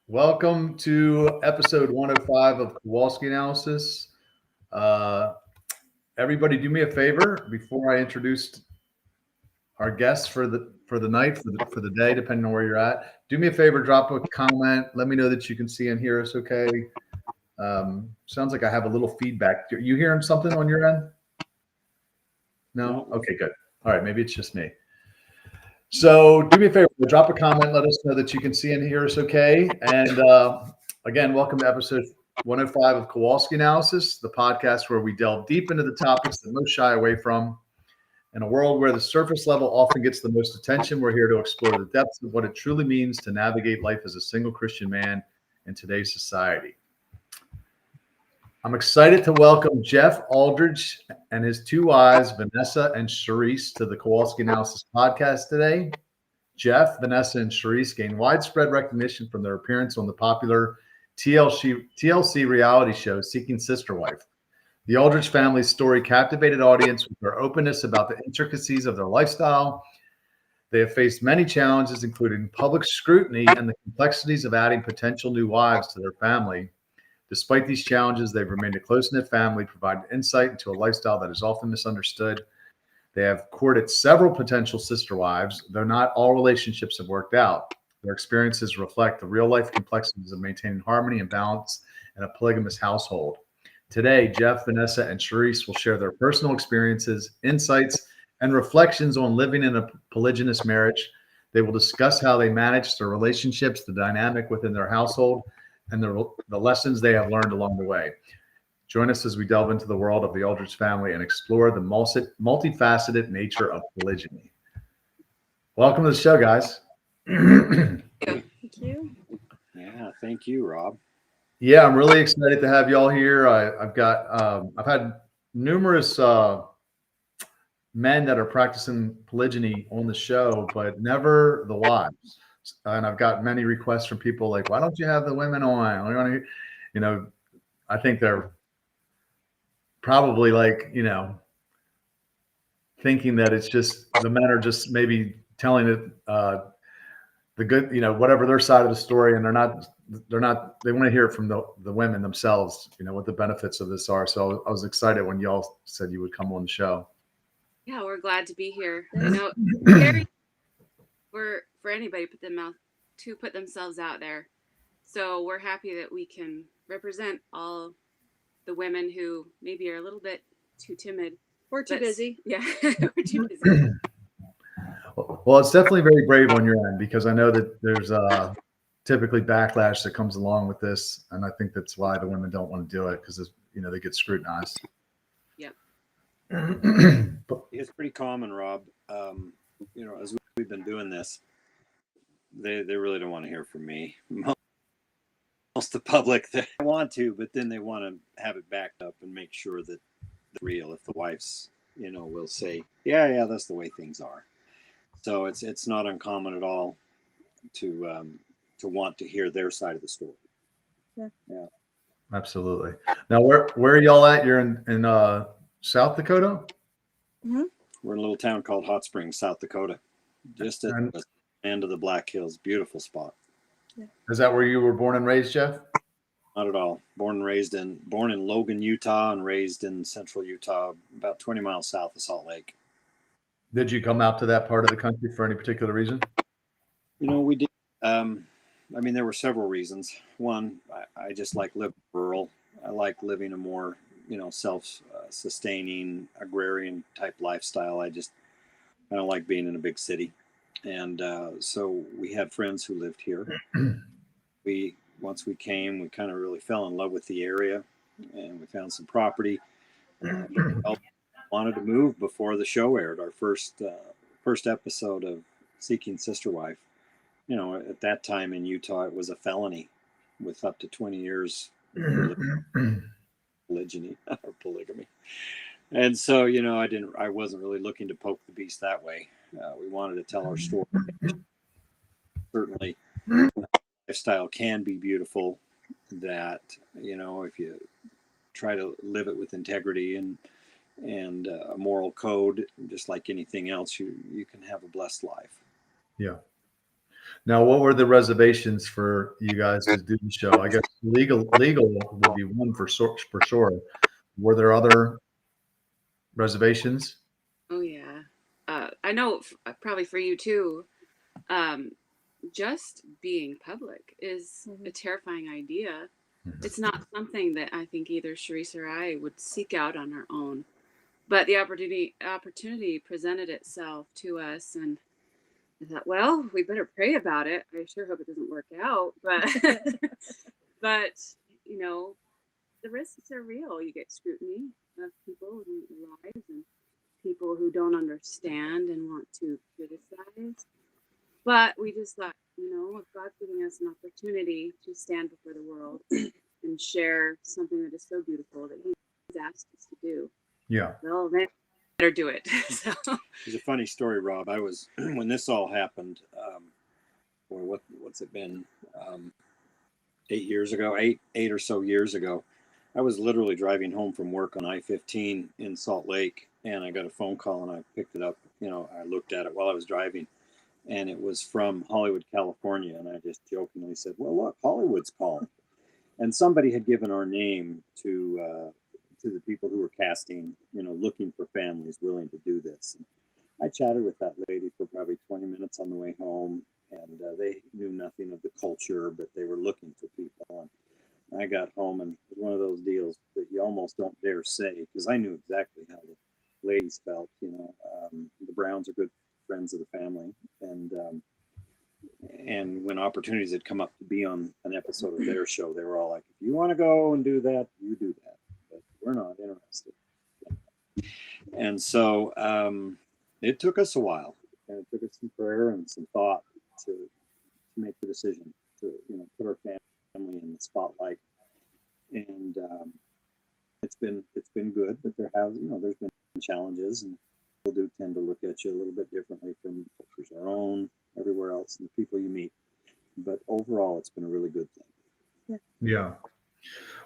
Welcome to episode 105 of Kowalski Analysis. Uh, Everybody, do me a favor before I introduce our guests for the night for the day, depending on where you're at. Do me a favor, drop a comment. Let me know that you can see and hear us. Okay. Sounds like I have a little feedback. You hearing something on your end? No. Okay, good. All right, maybe it's just me. So do me a favor, drop a comment, let us know that you can see and hear us okay. And again, welcome to episode 105 of Kowalski Analysis, the podcast where we delve deep into the topics that most shy away from. In a world where the surface level often gets the most attention, we're here to explore the depths of what it truly means to navigate life as a single Christian man in today's society. I'm excited to welcome Jeff Aldridge and his two wives, Vanessa and Charisse, to the Kowalski Analysis podcast today. Jeff, Vanessa, and Charisse gained widespread recognition from their appearance on the popular TLC reality show Seeking Sister Wife. The Aldridge family's story captivated audience with their openness about the intricacies of their lifestyle. They have faced many challenges, including public scrutiny and the complexities of adding potential new wives to their family. Despite these challenges, they've remained a close-knit family, providing insight into a lifestyle that is often misunderstood. They have courted several potential sister wives, though not all relationships have worked out. Their experiences reflect the real-life complexities of maintaining harmony and balance in a polygamous household. Today, Jeff, Vanessa, and Charisse will share their personal experiences, insights, and reflections on living in a polygynous marriage. They will discuss how they manage their relationships, the dynamic within their household, and the lessons they have learned along the way. Join us as we delve into the world of the Aldridge family and explore the multifaceted nature of polygyny. Welcome to the show, guys. Thank you. Yeah, thank you, Rob. Yeah, I'm really excited to have y'all here. I've had numerous men that are practicing polygyny on the show, but never the wives. And I've got many requests from people like, "Why don't you have the women on?" We want to, I think they're probably thinking that it's just the men are just maybe telling it the good, whatever their side of the story, and they want to hear it from the women themselves, what the benefits of this are. So I was excited when y'all said you would come on the show. Yeah, we're glad to be here. For anybody to put themselves out there. So we're happy that we can represent all the women who maybe are a little bit too timid. We're too busy. Yeah, we're too busy. Well, it's definitely very brave on your end, because I know that there's typically backlash that comes along with this, and I think that's why the women don't want to do it, because they get scrutinized. Yep. It's pretty common, Rob. As we've been doing this, they really don't want to hear from me. Most of the public, they want to, but then they want to have it backed up and make sure that it's real. If the wives, will say, yeah, that's the way things are. So it's not uncommon at all to want to hear their side of the story. Yeah. Absolutely. Now, where are y'all at? You're in South Dakota? Mm-hmm. We're in a little town called Hot Springs, South Dakota, just at the end of the Black Hills. Beautiful spot. Yeah. Is that where you were born and raised, Jeff? Not at all. Born in Logan, Utah, and raised in central Utah, about 20 miles south of Salt Lake. Did you come out to that part of the country for any particular reason? We did. There were several reasons. One, I just like living rural. I like living a more, self-sustaining agrarian type lifestyle. I don't like being in a big city. And so we had friends who lived here. Once we came, we kind of really fell in love with the area, and we found some property. Wanted to move before the show aired. Our first episode of Seeking Sister Wife. At that time in Utah, it was a felony with up to 20 years polygyny or polygamy. And so, I wasn't really looking to poke the beast that way. We wanted to tell our story. Certainly, lifestyle can be beautiful. That, if you try to live it with integrity and a moral code, just like anything else, you can have a blessed life. Yeah. Now, what were the reservations for you guys to do the show? I guess legal would be one for sure. Were there other reservations? Oh yeah. I know probably for you too. Um, just being public is a terrifying idea. It's not something that I think either Charisse or I would seek out on our own. But the opportunity presented itself to us, and I thought, well, we better pray about it. I sure hope it doesn't work out, but but you know, the risks are real. You get scrutiny of people in your lives and people who don't understand and want to criticize. But we just thought, if God's giving us an opportunity to stand before the world and share something that is so beautiful that He's asked us to do, Yeah. well, then better do it. So. It's a funny story, Rob. I was when this all happened. What's it been? 8 years ago, eight or so years ago. I was literally driving home from work on I-15 in Salt Lake, and I got a phone call, and I picked it up. I looked at it while I was driving, and it was from Hollywood, California. And I just jokingly said, "Well, look, Hollywood's calling." And somebody had given our name to the people who were casting, looking for families willing to do this. And I chatted with that lady for probably 20 minutes on the way home, and they knew nothing of the culture, but they were looking for people. And I got home, and it was one of those deals that you almost don't dare say, because I knew exactly how the ladies felt. The Browns are good friends of the family, and when opportunities had come up to be on an episode of their show, they were all like, "If you want to go and do that, you do that, but we're not interested." And so it took us a while, and it took us some prayer and some thought to make the decision to put our family in the spotlight. And it's been good, but there's been challenges, and people do tend to look at you a little bit differently from cultures our own, everywhere else, and the people you meet. But overall, it's been a really good thing. Yeah.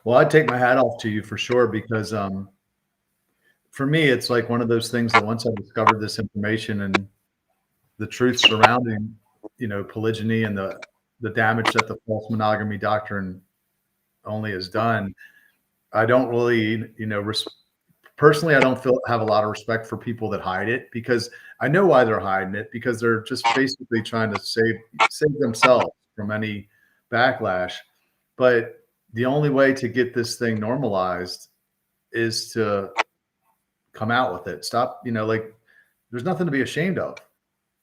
Well, I take my hat off to you for sure, because for me, it's like one of those things that once I discovered this information and the truth surrounding, polygyny and the damage that the false monogamy doctrine only has done, I don't really, personally, I don't have a lot of respect for people that hide it, because I know why they're hiding it, because they're just basically trying to save themselves from any backlash. But the only way to get this thing normalized is to come out with it. Stop, there's nothing to be ashamed of.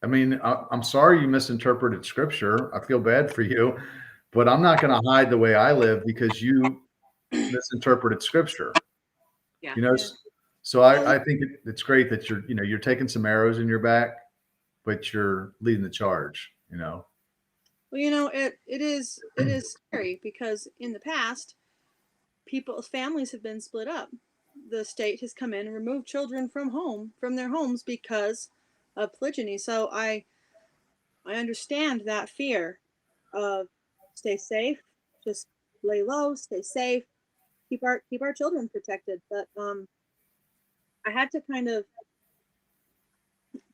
I mean, I'm sorry you misinterpreted scripture. I feel bad for you, but I'm not going to hide the way I live because you misinterpreted scripture. Yeah. So I think it's great that you're taking some arrows in your back, but you're leading the charge, Well, it is scary, because in the past, families have been split up. The state has come in and removed children from their homes because of polygyny. So I understand that fear of stay safe, just lay low, stay safe, keep our children protected. But I had to kind of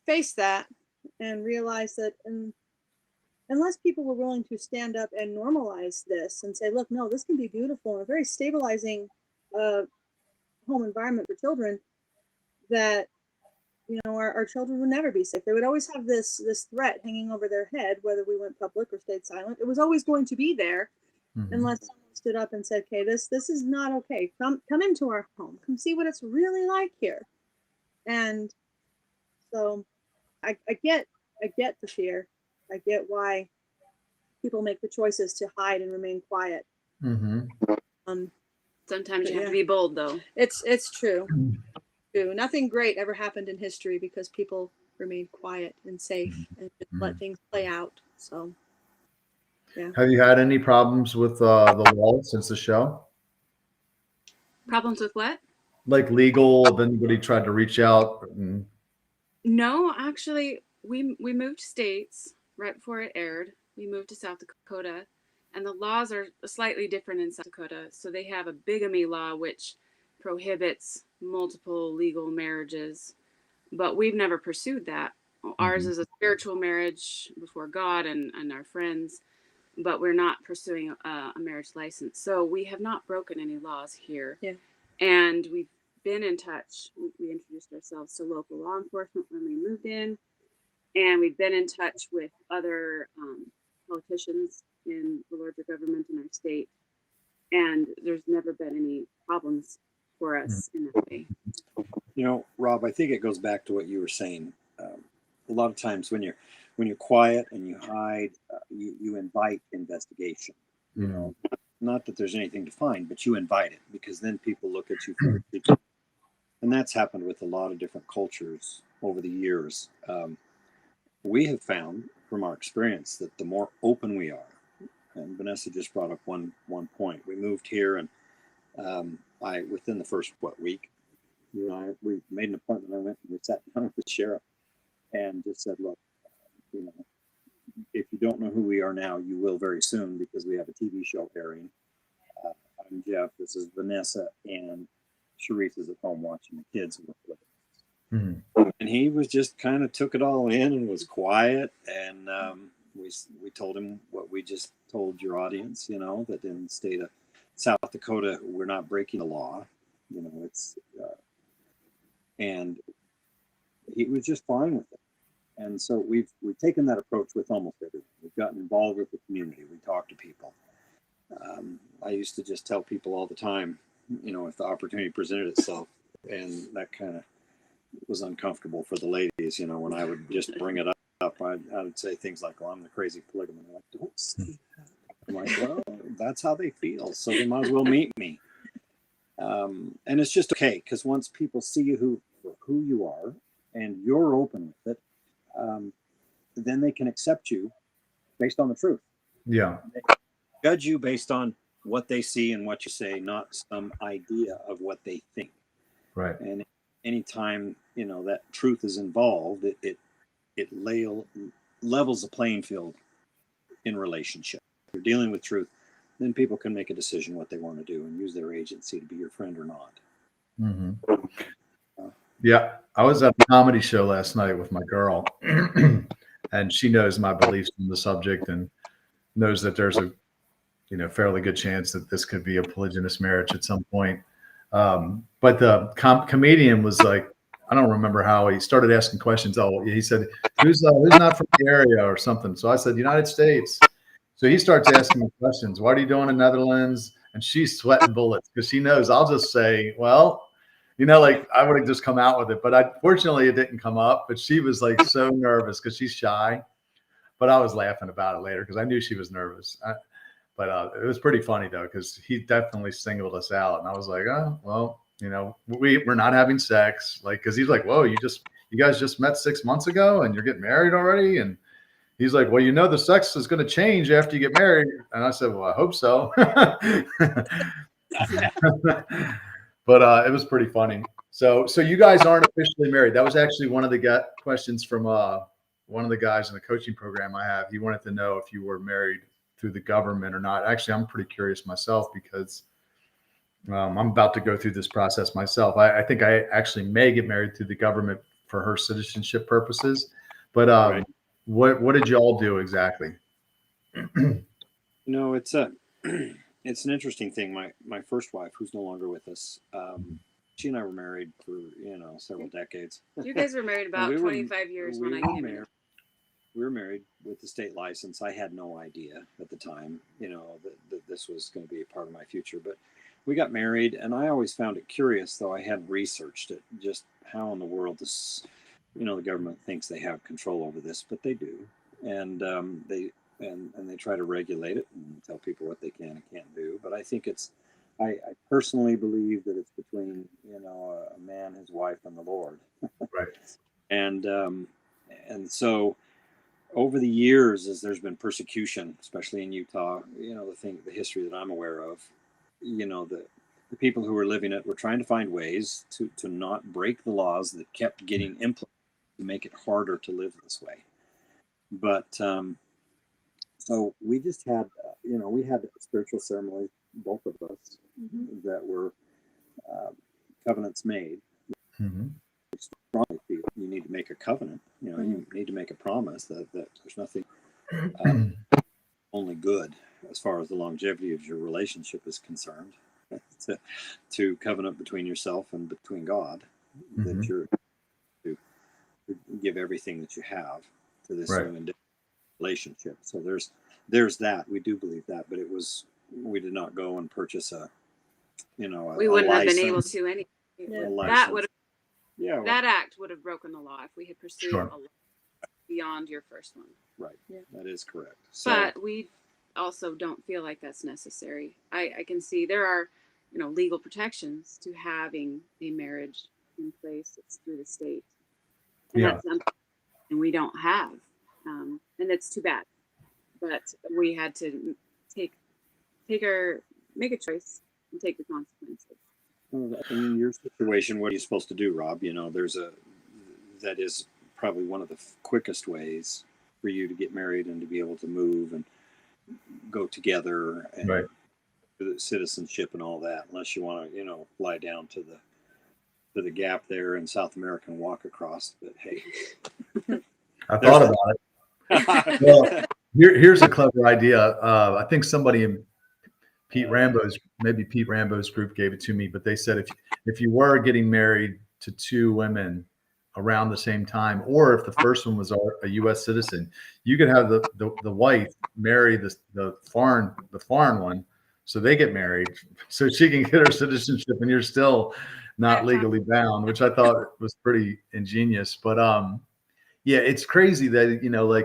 face that and realize that unless people were willing to stand up and normalize this and say, look, no, this can be beautiful and a very stabilizing home environment for children, that our children would never be safe. They would always have this threat hanging over their head, whether we went public or stayed silent. It was always going to be there, unless someone stood up and said, okay, this is not okay. Come into our home. Come see what it's really like here. And so I get the fear. I get why people make the choices to hide and remain quiet. Sometimes you have to be bold, though. It's true. True. Nothing great ever happened in history because people remained quiet and safe and just let things play out. So, yeah. Have you had any problems with the law since the show? Problems with what? Like legal? Have anybody tried to reach out? No, actually, we moved states right before it aired. We moved to South Dakota, and the laws are slightly different in South Dakota. So they have a bigamy law, which prohibits multiple legal marriages, but we've never pursued that. Ours is a spiritual marriage before God and our friends, but we're not pursuing a marriage license. So we have not broken any laws here. Yeah. And we've been in touch. We introduced ourselves to local law enforcement when we moved in. And we've been in touch with other politicians in the larger government in our state. And there's never been any problems for us in that way. You know, Rob, I think it goes back to what you were saying. A lot of times when you're quiet and you hide, you invite investigation. You know, not that there's anything to find, but you invite it because then people look at you for it. And that's happened with a lot of different cultures over the years. We have found from our experience that the more open we are, and Vanessa just brought up one point. We moved here, and within the first week, you and I, we made an appointment. I went and we sat down with the sheriff and just said, look, you know, if you don't know who we are now, you will very soon because we have a TV show airing. I'm Jeff. This is Vanessa, and Sharice is at home watching the kids. And he was just kind of took it all in and was quiet. And we told him what we just told your audience, you know, that in the state of South Dakota, we're not breaking the law. You know, it's and he was just fine with it. And so we've taken that approach with almost everyone. We've gotten involved with the community. We talk to people. I used to just tell people all the time, you know, if the opportunity presented itself, and that kind of was uncomfortable for the ladies, you know, when I would just bring it up, I would say things like, well, I'm the crazy polygamist. Like, don't say that. I'm like, well, that's how they feel. So they might as well meet me. And it's just okay, because once people see you who you are and you're open with it, then they can accept you based on the truth. Yeah. They judge you based on what they see and what you say, not some idea of what they think. Right. And anytime, you know, that truth is involved, it levels the playing field in relationship. If you're dealing with truth, then people can make a decision what they want to do and use their agency to be your friend or not. Yeah, I was at a comedy show last night with my girl, and she knows my beliefs on the subject and knows that there's a, you know, fairly good chance that this could be a polygynous marriage at some point. But the comedian was like, I don't remember how he started asking questions. Oh, he said, who's not from the area or something. So I said, United States. So he starts asking me questions. What are you doing in Netherlands? And she's sweating bullets because she knows I'll just say, well, you know, like I would have just come out with it. But fortunately, it didn't come up. But she was like so nervous because she's shy. But I was laughing about it later because I knew she was nervous. But it was pretty funny, though, because he definitely singled us out. And I was like, oh, well, you know, we're not having sex. Like, because he's like, whoa, you guys just met 6 months ago and you're getting married already? And he's like, well, you know, the sex is going to change after you get married. And I said, well, I hope so. But it was pretty funny. So you guys aren't officially married. That was actually one of the questions from one of the guys in the coaching program I have. He wanted to know if you were married through the government or not. Actually, I'm pretty curious myself because I'm about to go through this process myself. I think I actually may get married through the government for her citizenship purposes. But Right. What did you all do exactly? No, it's it's an interesting thing. My first wife, who's no longer with us, she and I were married for, you know, several decades. You guys were married about We were- 25 years when I came in. We were married with the state license. I had no idea at the time, you know, that this was going to be a part of my future. But we got married, and I always found it curious, though I hadn't researched it, just how in the world this, you know, the government thinks they have control over this, but they do, and they try to regulate it and tell people what they can and can't do. But I think I personally believe that it's between, you know, a man, his wife, and the Lord. Right. And so over the years, as there's been persecution, especially in Utah, you know, the history that I'm aware of, you know, the people who were living it were trying to find ways to not break the laws that kept getting implemented to make it harder to live this way. But so we just had, you know, we had spiritual ceremonies, both of us, that were covenants made. Mm-hmm. Strongly feel you need need to make a covenant. You know, you need to make a promise that there's nothing only good as far as the longevity of your relationship is concerned. To covenant between yourself and between God, that you're to give everything that you have to this new and different relationship. So there's that. We do believe that, but we did not go and purchase we wouldn't have been able to anyway. That would have, that act would have broken the law if we had pursued a law beyond your first one. Right. Yeah. That is correct. So, but we also don't feel like that's necessary. I can see there are, legal protections to having a marriage in place. It's through the state. And that's something we don't have. And it's too bad. But we had to make a choice and take the consequences. Well, in your situation, what are you supposed to do, Rob? That is probably one of the quickest ways for you to get married and to be able to move and go together and citizenship and all that, unless you want to, fly down to the gap there in South America and walk across. But hey, I thought about it. Well, here's a clever idea. I think somebody in Pete Rambo's group gave it to me, but they said if you were getting married to two women around the same time, or if the first one was a U.S. citizen, you could have the wife marry the foreign one, so they get married, so she can get her citizenship, and you're still not legally bound, which I thought was pretty ingenious. But yeah, it's crazy that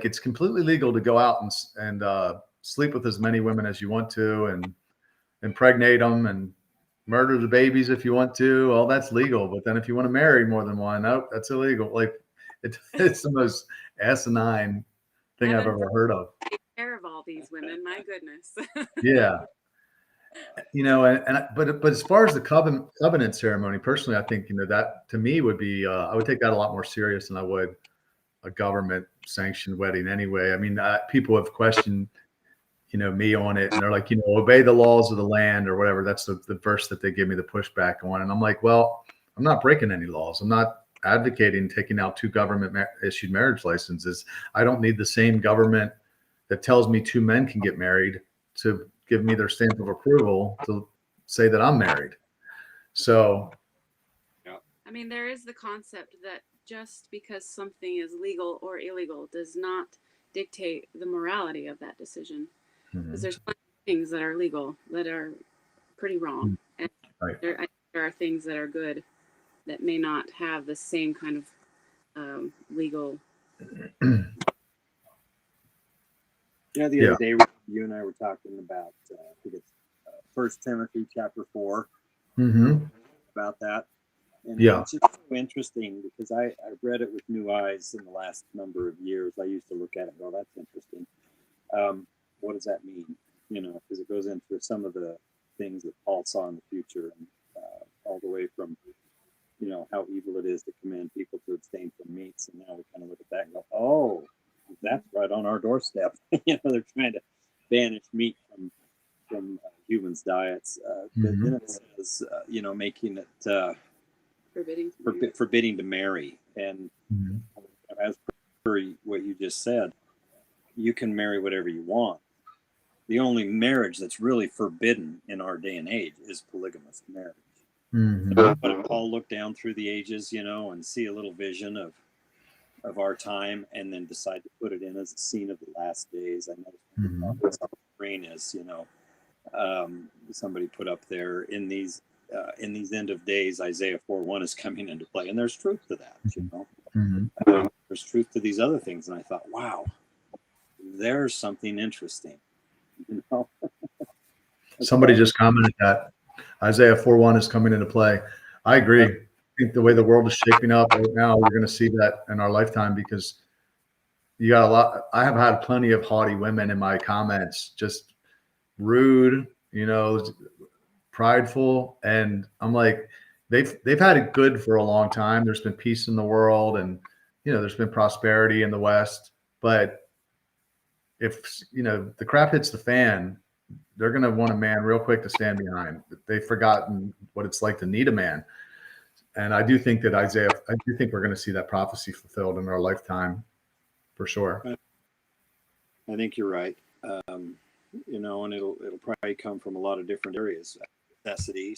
it's completely legal to go out and sleep with as many women as you want to, and impregnate them and murder the babies if you want to. All that's legal. But then if you want to marry more than one, nope, that's illegal. Like it's the most asinine thing I've ever heard of. Take care of all these women, my goodness. Yeah. But as far as the covenant ceremony, personally, I think that to me would be I would take that a lot more serious than I would a government sanctioned wedding anyway. I mean, people have questioned me on it, and they're like, obey the laws of the land or whatever. That's the verse that they give me the pushback on. And I'm like, well, I'm not breaking any laws. I'm not advocating taking out two government issued marriage licenses. I don't need the same government that tells me two men can get married to give me their stamp of approval to say that I'm married. So, I mean, there is the concept that just because something is legal or illegal does not dictate the morality of that decision. Because there's plenty of things that are legal that are pretty wrong, and there are things that are good that may not have the same kind of legal. The other day you and I were talking about I think it's 1 Timothy chapter 4 about that, and it's just so interesting because I read it with new eyes in the last number of years. I used to look at it and go, that's interesting. What does that mean? Because it goes into some of the things that Paul saw in the future, and all the way from, how evil it is to command people to abstain from meats. And now we kind of look at that and go, oh, that's right on our doorstep. They're trying to banish meat from humans' diets. But then it says, making it forbidding to marry. And as per what you just said, you can marry whatever you want. The only marriage that's really forbidden in our day and age is polygamous marriage. But if Paul looked down through the ages, and see a little vision of our time, and then decide to put it in as a scene of the last days. I know the screen is, somebody put up there in these end of days, Isaiah 4:1 is coming into play, and there's truth to that. There's truth to these other things, and I thought, wow, there's something interesting. Somebody just commented that Isaiah 4:1 is coming into play. I agree. I think the way the world is shaping up right now, we're going to see that in our lifetime, because you got a lot. I have had plenty of haughty women in my comments, just rude, prideful, and I'm like, they've had it good for a long time. There's been peace in the world, and there's been prosperity in the West, but if the crap hits the fan, they're going to want a man real quick to stand behind. They've forgotten what it's like to need a man. And I do think that I do think we're going to see that prophecy fulfilled in our lifetime, for sure. I think you're right. You know, and it'll probably come from a lot of different areas. Necessity,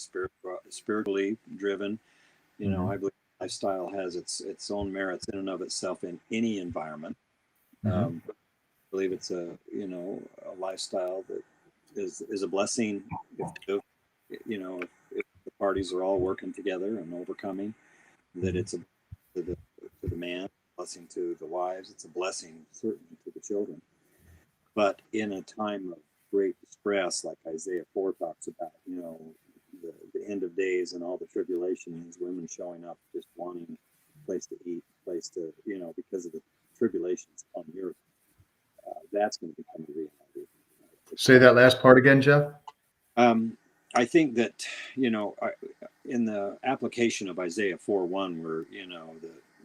spiritually driven. You know, I believe lifestyle has its own merits in and of itself in any environment. I believe it's a lifestyle that is a blessing if the parties are all working together and overcoming. That it's a to the man, a blessing to the wives. It's a blessing certainly to the children. But in a time of great distress, like Isaiah 4 talks about, you know, the end of days and all the tribulation, these women showing up just wanting a place to eat, a place to, you know, because of the tribulations on the earth, that's going to become a reality. Say that last part again, Jeff. I think that, you know, in the application of Isaiah 4:1, where, you know,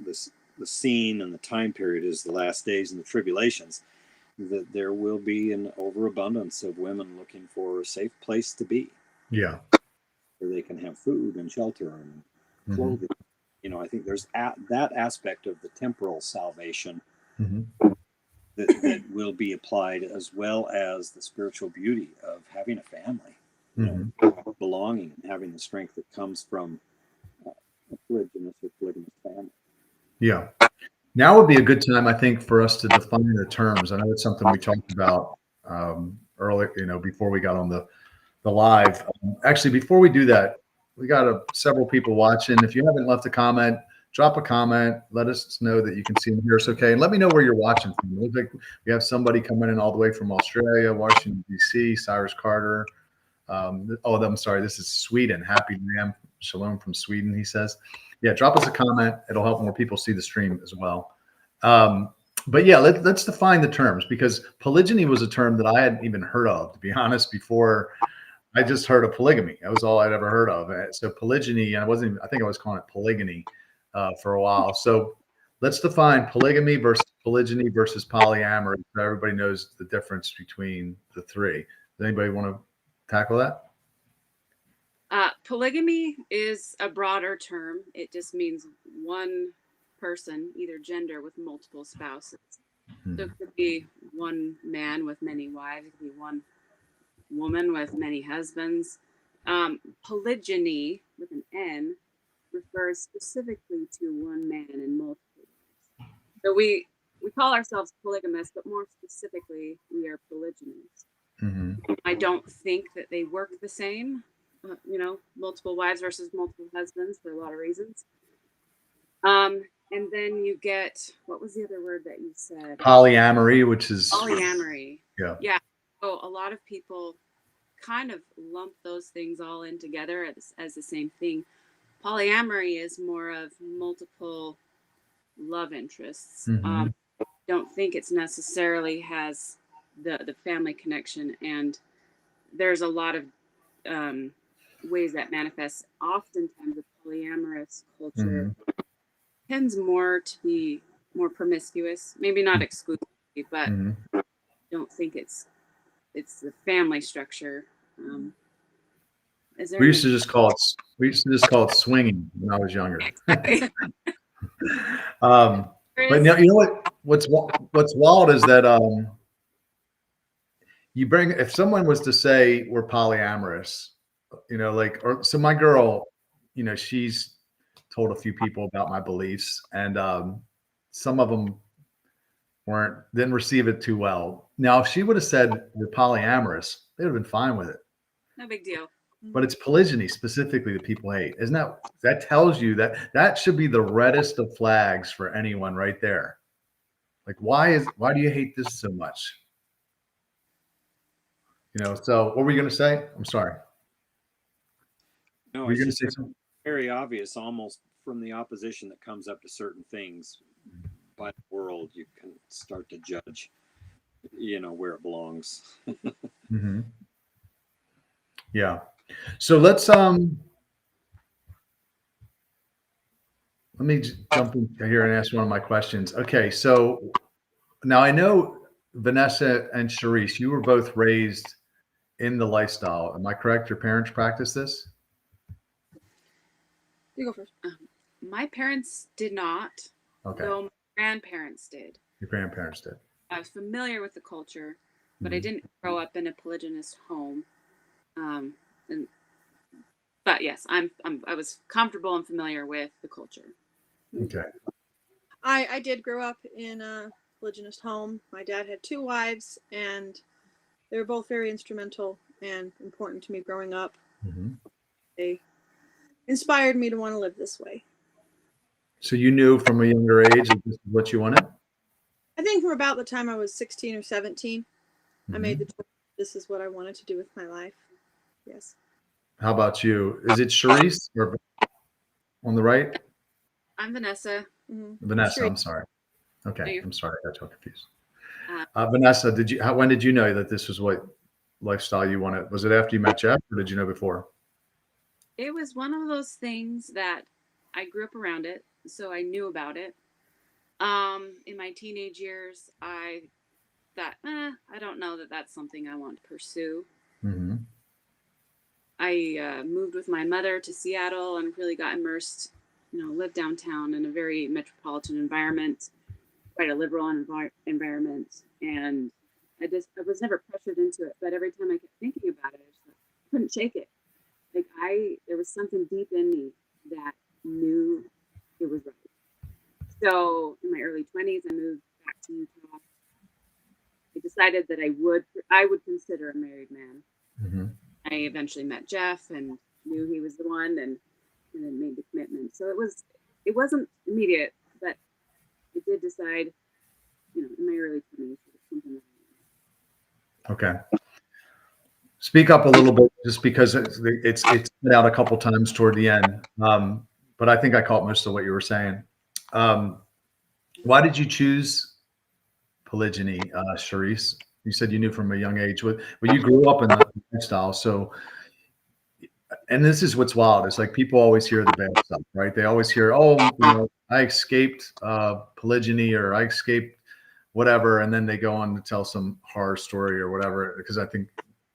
the scene and the time period is the last days and the tribulations, that there will be an overabundance of women looking for a safe place to be. Yeah. Where they can have food and shelter and clothing. You know, I think there's that aspect of the temporal salvation that will be applied, as well as the spiritual beauty of having a family, you know, belonging and having the strength that comes from a polygamous family. Yeah. Now would be a good time, I think, for us to define the terms. I know it's something we talked about earlier, you know, before we got on the live. Actually, before we do that, we got several people watching. If you haven't left a comment, drop a comment. Let us know that you can see and hear us okay. And let me know where you're watching from. It looks like we have somebody coming in all the way from Australia, Washington, D.C., Cyrus Carter. I'm sorry. This is Sweden. Happy Lamb. Shalom from Sweden, he says. Yeah, drop us a comment. It'll help more people see the stream as well. But yeah, let's define the terms, because polygyny was a term that I hadn't even heard of, to be honest, before. I just heard of polygamy. That was all I'd ever heard of. So polygyny, and I think I was calling it polygyny for a while. So let's define polygamy versus polygyny versus polyamory, so everybody knows the difference between the three. Does anybody want to tackle that? Polygamy is a broader term. It just means one person, either gender, with multiple spouses. So it could be one man with many wives. It could be one woman with many husbands. Polygyny, with an N, refers specifically to one man and multiple wives. So we call ourselves polygamists, but more specifically, we are polygynists. I don't think that they work the same. You know, multiple wives versus multiple husbands for a lot of reasons. And then you get, what was the other word that you said? Polyamory, which is polyamory. Yeah. So a lot of people kind of lump those things all in together as the same thing. Polyamory is more of multiple love interests. Don't think it's necessarily has the family connection, and there's a lot of ways that manifests. Oftentimes the polyamorous culture tends more to be more promiscuous, maybe not exclusively, but don't think it's the family structure. We used to just call it swinging when I was younger. But you know what's wild is that if someone was to say we're polyamorous, you know, so my girl, you know, she's told a few people about my beliefs, and some of them didn't receive it too well. Now, if she would have said we're polyamorous, they would have been fine with it. No big deal. But it's polygyny specifically that people hate. Isn't that tells you that should be the reddest of flags for anyone right there. Like, why do you hate this so much? You know, so what were you going to say? I'm sorry. No, were you going to say something? Very obvious, almost from the opposition that comes up to certain things by the world, you can start to judge, you know, where it belongs. Yeah. So let's let me jump in here and ask one of my questions. Okay, so now I know Vanessa and Charisse, you were both raised in the lifestyle. Am I correct? Your parents practice this? You go first. My parents did not, Okay. though my grandparents did. Your grandparents did. I was familiar with the culture, but I Mhm. didn't grow up in a polygynous home. And but yes, I was comfortable and familiar with the culture. Okay. I did grow up in a polygynous home. My dad had 2 wives, and they were both very instrumental and important to me growing up. Mhm. They inspired me to want to live this way. So you knew from a younger age that this is what you wanted? I think from about the time I was 16 or 17, I made Mhm. the choice. This is what I wanted to do with my life. Yes. How about you? Is it Charisse or on the right? I'm Vanessa. Mm-hmm. Vanessa, Sure. I'm sorry. Okay, you're- I'm sorry. I got you all confused. Uh, Vanessa, when did you know that this was what lifestyle you wanted? Was it after you met Jeff or did you know before? It was one of those things that I grew up around it, so I knew about it. In my teenage years, I thought, I don't know that that's something I want to pursue. Mm-hmm. I moved with my mother to Seattle and really got immersed, lived downtown in a very metropolitan environment, quite a liberal environment. And I was never pressured into it, but every time I kept thinking about it, I couldn't shake it. Like there was something deep in me that knew it was right. So in my early 20s, I moved back to Utah. I decided that I would consider a married man. Mm-hmm. I eventually met Jeff and knew he was the one, and then made the commitment. So it wasn't immediate, but I did decide, in my early 20s, it was something that Okay. Speak up a little bit just because it's been out a couple times toward the end. But I think I caught most of what you were saying. Why did you choose polygyny, Charisse? You said you knew from a young age. Well, you grew up in that lifestyle. So, and this is what's wild. It's like people always hear the bad stuff, right? They always hear, oh, I escaped polygyny or I escaped whatever. And then they go on to tell some horror story or whatever, because I think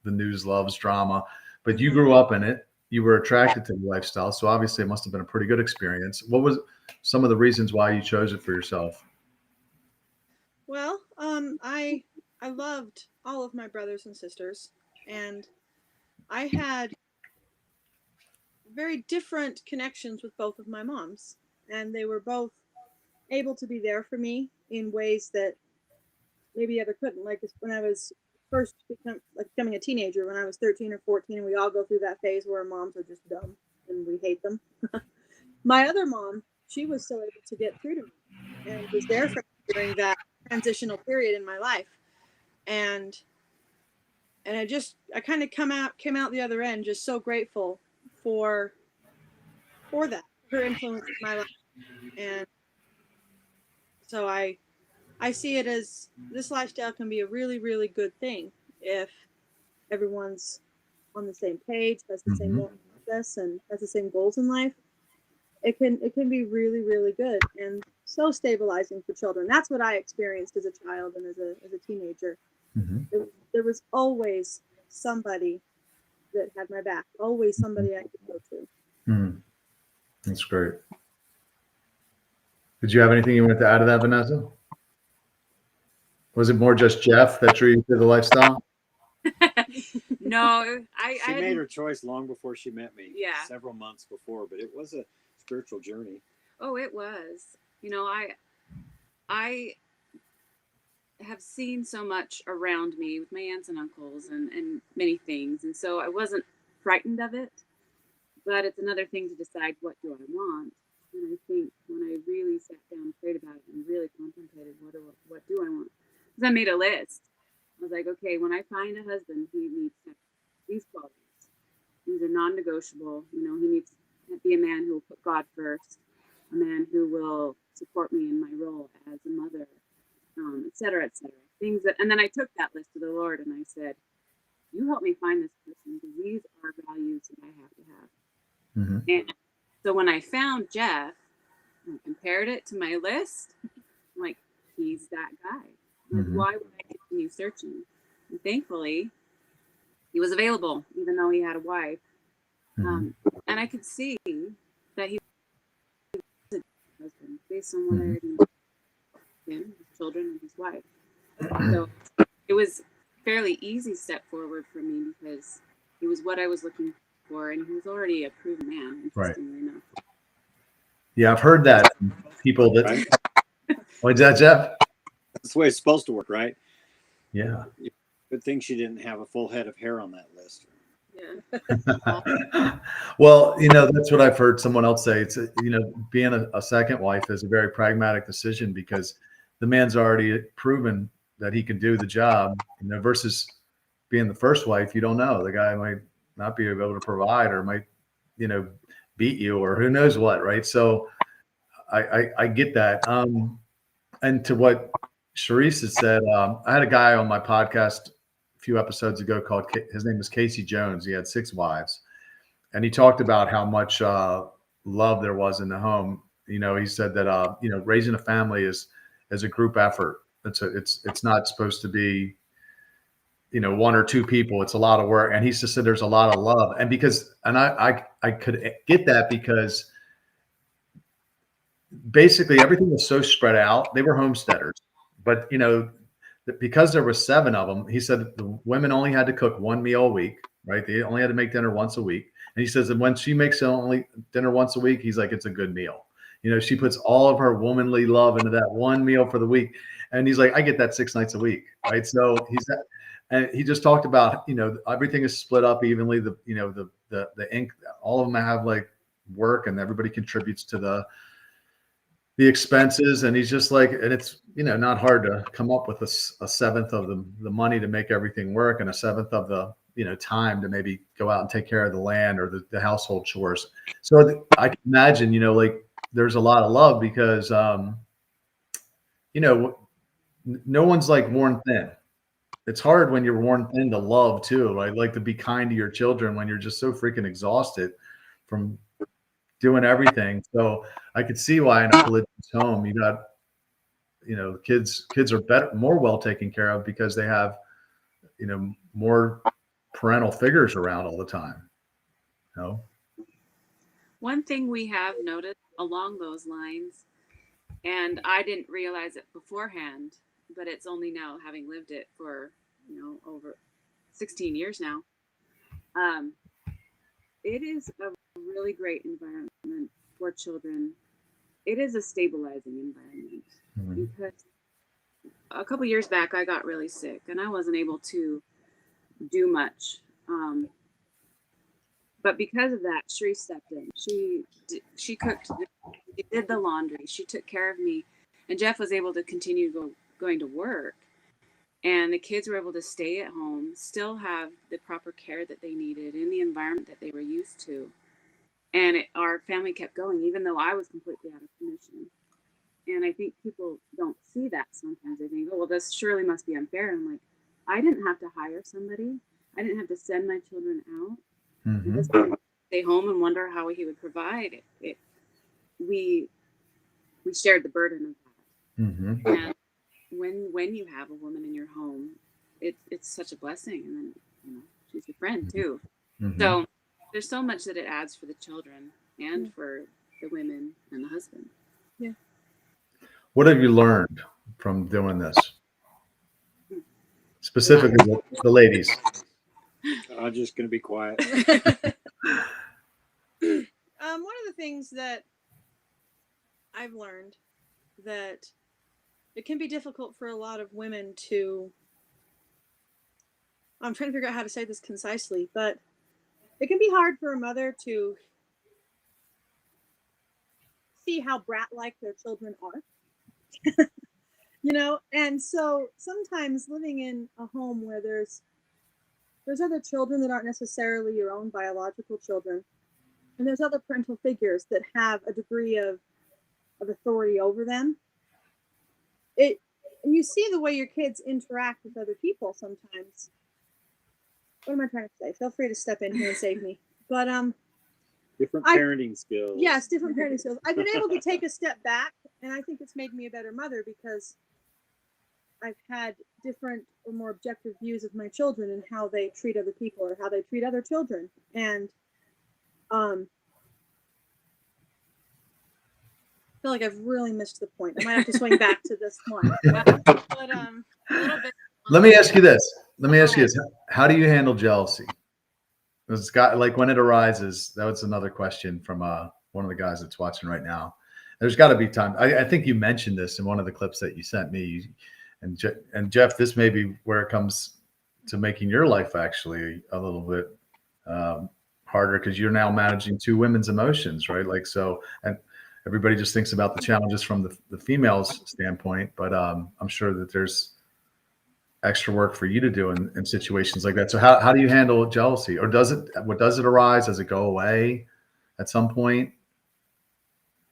the news loves drama. But you grew up in it. You were attracted to the lifestyle. So obviously it must have been a pretty good experience. What was some of the reasons why you chose it for yourself? Well, I loved all of my brothers and sisters, and I had very different connections with both of my moms, and they were both able to be there for me in ways that maybe the other couldn't. Like when I was first becoming a teenager, when I was 13 or 14, and we all go through that phase where our moms are just dumb and we hate them. My other mom, she was so able to get through to me and was there for me during that transitional period in my life. And I kind of came out the other end just so grateful for that, her influence in my life. And so I see it as this lifestyle can be a really, really good thing if everyone's on the same page, has the same moral process, and has the same goals in life. It can be really, really good and so stabilizing for children. That's what I experienced as a child and as a teenager. Mm-hmm. There was always somebody that had my back, always somebody I could go to. Mm. That's great. Did you have anything you wanted to add to that, Vanessa? Was it more just Jeff that drew you to the lifestyle? No, She made her choice long before she met me. Yeah. Several months before, but it was a spiritual journey. Oh, it was. I have seen so much around me with my aunts and uncles and many things, and so I wasn't frightened of it. But it's another thing to decide, what do I want? And I think when I really sat down and prayed about it and really contemplated what do I want, because I made a list. I was like, okay, when I find a husband, he needs to have these qualities. These are non-negotiable. He needs to be a man who will put God first, a man who will support me in my role as a mother, et cetera, et cetera. And then I took that list to the Lord and I said, you help me find this person, because these are values that I have to have. Mm-hmm. And so when I found Jeff, I compared it to my list. I'm like, he's that guy. Like, why would I continue searching? And thankfully, he was available, even though he had a wife. And I could see that he based on what I already knew him, his children, and his wife. So it was a fairly easy step forward for me because he was what I was looking for, and he was already a proven man, interestingly enough. Yeah, I've heard that from people that. Right? What's that, Jeff? That's the way it's supposed to work, right? Yeah. Good thing she didn't have a full head of hair on that list. Yeah. Well, that's what I've heard someone else say. It's, being a second wife is a very pragmatic decision because the man's already proven that he can do the job, versus being the first wife. You don't know. The guy might not be able to provide or might, beat you or who knows what. Right. So I get that. And to what Charisse had said, I had a guy on my podcast a few episodes ago his name was Casey Jones. He had 6 wives, and he talked about how much love there was in the home. He said that raising a family is a group effort. It's not supposed to be 1 or 2 people. It's a lot of work. And he just said there's a lot of love, and I could get that because basically everything was so spread out. They were homesteaders, but because there were 7 of them, he said the women only had to cook 1 meal a week, right? They only had to make dinner once a week. And he says that when she makes only dinner once a week, he's like, it's a good meal. She puts all of her womanly love into that 1 meal for the week. And he's like, I get that 6 nights a week, right? So and he just talked about, everything is split up evenly. The ink, all of them have like work, and everybody contributes to the expenses. And he's just like, and it's, not hard to come up with a seventh of the money to make everything work, and a seventh of the, time to maybe go out and take care of the land or the household chores. So I can imagine, like there's a lot of love because, no one's like worn thin. It's hard when you're worn thin to love too, right? Like to be kind to your children when you're just so freaking exhausted from doing everything. So I could see why in a polygamous home you got, kids are more well taken care of because they have, more parental figures around all the time. One thing we have noticed along those lines, and I didn't realize it beforehand, but it's only now having lived it for, over 16 years now. It is a really great environment for children. It is a stabilizing environment because a couple years back I got really sick and I wasn't able to do much. But because of that, Sheree stepped in. She cooked, she did the laundry, she took care of me, and Jeff was able to continue going to work. And the kids were able to stay at home, still have the proper care that they needed in the environment that they were used to. And our family kept going, even though I was completely out of commission. And I think people don't see that sometimes. They think, oh, well, this surely must be unfair. And I'm like, I didn't have to hire somebody. I didn't have to send my children out. Because I would stay home and wonder how he would provide. We shared the burden of that. And when you have a woman in your home, it's such a blessing. And then she's your friend too. So there's so much that it adds for the children and for the women and the husband. Yeah. What have you learned from doing this? Specifically the ladies. I'm just going to be quiet. One of the things that I've learned that it can be difficult for a lot of women to, I'm trying to figure out how to say this concisely, but it can be hard for a mother to see how brat-like their children are. And so sometimes living in a home where there's other children that aren't necessarily your own biological children, and there's other parental figures that have a degree of authority over them. And you see the way your kids interact with other people sometimes. What am I trying to say? Feel free to step in here and save me. But different parenting skills. Yes, different parenting skills. I've been able to take a step back, and I think it's made me a better mother because I've had different or more objective views of my children and how they treat other people or how they treat other children. And feel like I've really missed the point. I might have to swing back to this one. But a little bit. Let me ask you this. Let me Go ask you ahead. this. How do you handle jealousy? It's got like when it arises. That was another question from one of the guys that's watching right now. There's got to be time. I think you mentioned this in one of the clips that you sent me. And Jeff, this may be where it comes to making your life actually a little bit harder because you're now managing two women's emotions, right? Like so, and everybody just thinks about the challenges from the female's standpoint, but I'm sure that there's extra work for you to do in situations like that. So how do you handle jealousy, or does it arise? Does it go away at some point?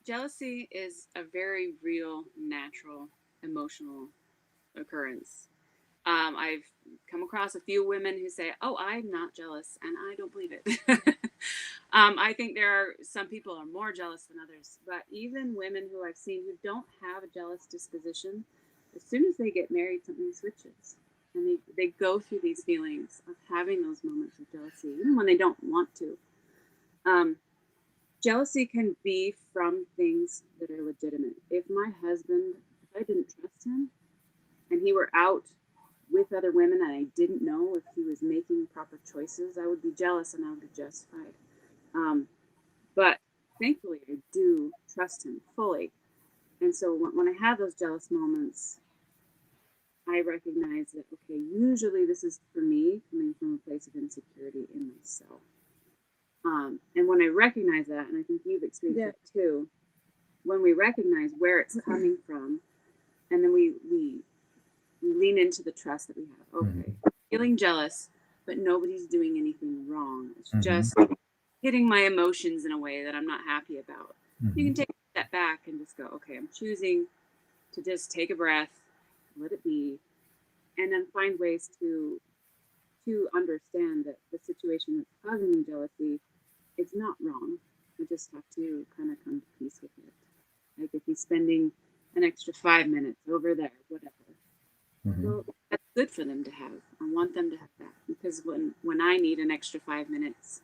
Jealousy is a very real, natural, emotional occurrence. I've come across a few women who say, "Oh, I'm not jealous," and I don't believe it. I think there are some people are more jealous than others, but even women who I've seen who don't have a jealous disposition, as soon as they get married, something switches, and they go through these feelings of having those moments of jealousy, even when they don't want to. Jealousy can be from things that are legitimate. If my husband, if I didn't trust him, and he were out with other women and I didn't know if he was making proper choices, I would be jealous and I would be justified. But thankfully, I do trust him fully. And so when I have those jealous moments, I recognize that, okay, usually this is for me coming from a place of insecurity in myself. And when I recognize that, and I think you've experienced that too, when we recognize where it's coming from, and then we lean into the trust that we have. Okay, feeling jealous, but nobody's doing anything wrong. It's just hitting my emotions in a way that I'm not happy about. You can take a step back and just go, okay, I'm choosing to just take a breath, let it be, and then find ways to understand that the situation that's causing me jealousy, it's not wrong. I just have to kind of come to peace with it. Like if he's spending an extra 5 minutes over there, whatever. Well, that's good for them to have. I want them to have that because when I need an extra 5 minutes,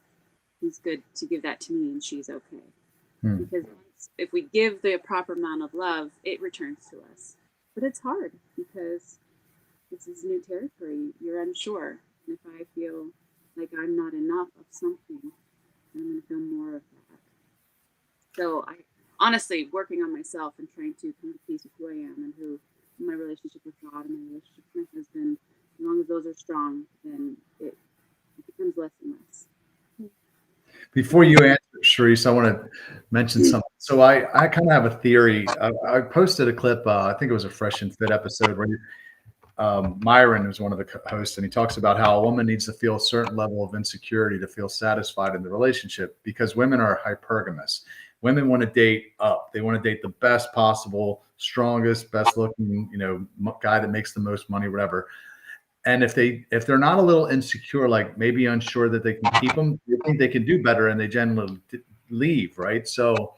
he's good to give that to me and she's okay. Because if we give the proper amount of love, it returns to us. But it's hard because this is new territory. You're unsure. And if I feel like I'm not enough of something, I'm going to feel more of that. So I honestly working on myself and trying to come to peace with who I am and who my relationship with God and my relationship with my husband, as long as those are strong, then it becomes less and less. Before you answer, Sharice, I want to mention something. So I kind of have a theory. I posted a clip, I think it was a Fresh and Fit episode where Myron was one of the hosts, and he talks about how a woman needs to feel a certain level of insecurity to feel satisfied in the relationship because women are hypergamous. Women want to date up. They want to date the best possible, strongest, best looking, guy that makes the most money, whatever. And if they're not a little insecure, like maybe unsure that they can keep them, they think they can do better, and they generally leave, right? So,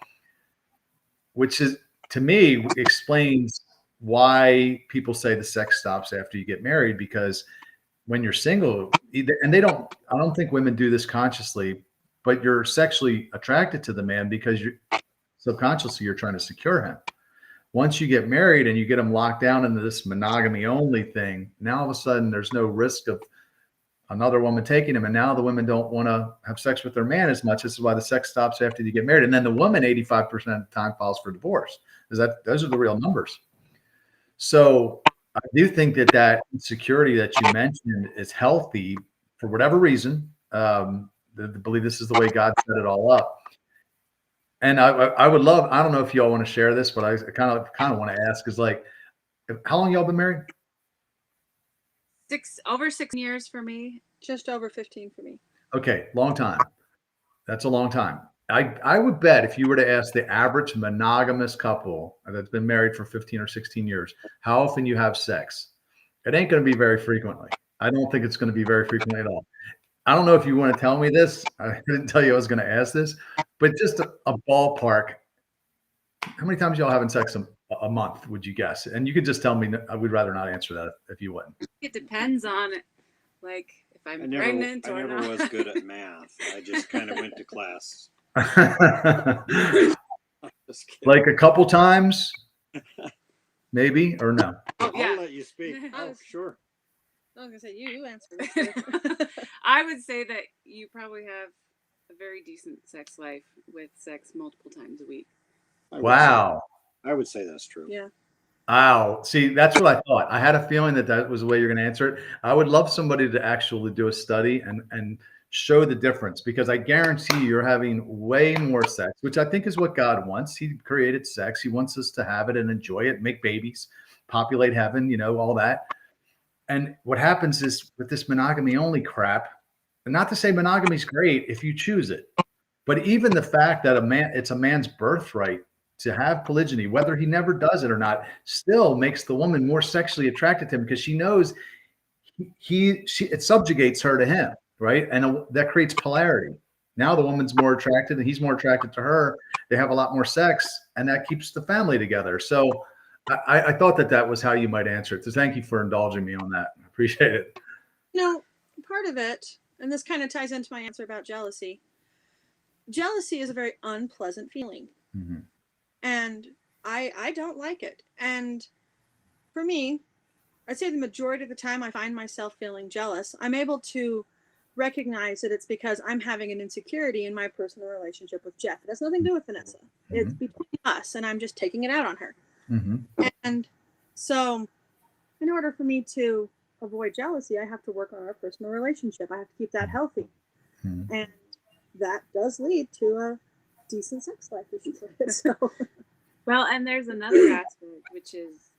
which is to me explains why people say the sex stops after you get married, because when you're single, and I don't think women do this consciously, but you're sexually attracted to the man because you're subconsciously you're trying to secure him. Once you get married and you get them locked down into this monogamy only thing, now all of a sudden there's no risk of another woman taking him. And now the women don't want to have sex with their man as much. This is why the sex stops after you get married. And then the woman 85% of the time files for divorce. Those are the real numbers. So I do think that insecurity that you mentioned is healthy for whatever reason. I believe this is the way God set it all up. And I would love, I don't know if y'all want to share this, but I kind of want to ask is like, how long y'all been married? Over 6 years for me. Just over 15 for me. Okay, long time. That's a long time. I would bet if you were to ask the average monogamous couple that's been married for 15 or 16 years, how often you have sex, it ain't going to be very frequently. I don't think it's going to be very frequently at all. I don't know if you want to tell me this. I didn't tell you I was going to ask this, but just a ballpark. How many times y'all having sex a month, would you guess? And you could just tell me. I would rather not answer that if you wouldn't. It depends on, like, if I'm pregnant or not. I never was good at math. I just kind of went to class. Just kidding. Like a couple times, maybe, or no? Oh, yeah. I'll let you speak. I Oh, was- sure. I was gonna say you answered it. I would say that you probably have a very decent sex life with sex multiple times a week. Wow. I would say that's true. Yeah. Wow. See, that's what I thought. I had a feeling that that was the way you're going to answer it. I would love somebody to actually do a study and show the difference, because I guarantee you're having way more sex, which I think is what God wants. He created sex. He wants us to have it and enjoy it, make babies, populate heaven, you know, all that. And what happens is with this monogamy only crap, and not to say monogamy is great if you choose it, but even the fact that it's a man's birthright to have polygyny, whether he never does it or not, still makes the woman more sexually attracted to him, because she knows it subjugates her to him, right? And that creates polarity. Now the woman's more attracted and he's more attracted to her. They have a lot more sex, and that keeps the family together. So I thought that was how you might answer it. So thank you for indulging me on that. I appreciate it. Part of it, and this kind of ties into my answer about jealousy. Jealousy is a very unpleasant feeling. Mm-hmm. And I don't like it. And for me, I'd say the majority of the time I find myself feeling jealous, I'm able to recognize that it's because I'm having an insecurity in my personal relationship with Jeff. It has nothing to do with Vanessa. Mm-hmm. It's between us, and I'm just taking it out on her. Mm-hmm. And so in order for me to avoid jealousy, I have to work on our personal relationship. I have to keep that healthy. Mm-hmm. And that does lead to a decent sex life, as you said. So. Well, and there's another aspect, which is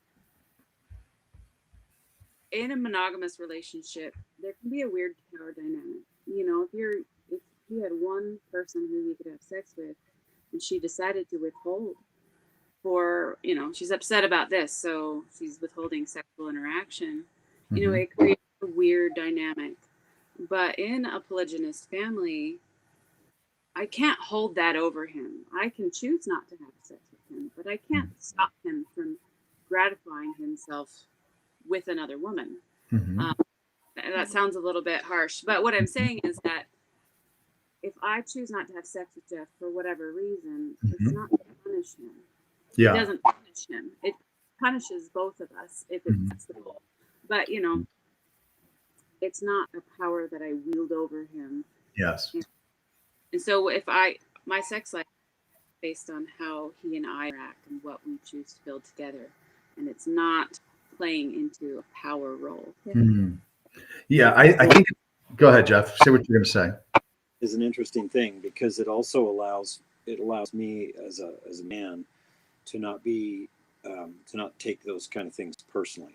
in a monogamous relationship, there can be a weird power dynamic. You know, if you had one person who you could have sex with, and she decided to withhold, or she's upset about this, so she's withholding sexual interaction. Mm-hmm. You know, it creates a weird dynamic. But in a polygynist family, I can't hold that over him. I can choose not to have sex with him, but I can't stop him from gratifying himself with another woman. Mm-hmm. That sounds a little bit harsh, but what I'm saying is that if I choose not to have sex with Jeff for whatever reason, mm-hmm. it's not to punish him. Yeah. It doesn't punish him. It punishes both of us if it's the goal. But, it's not a power that I wield over him. Yes. And so if my sex life is based on how he and I act and what we choose to build together, and it's not playing into a power role. Mm-hmm. Yeah, I think. Go ahead, Jeff. Say what you're going to say. Is an interesting thing, because it also allows me as a man to not be to not take those kind of things personally.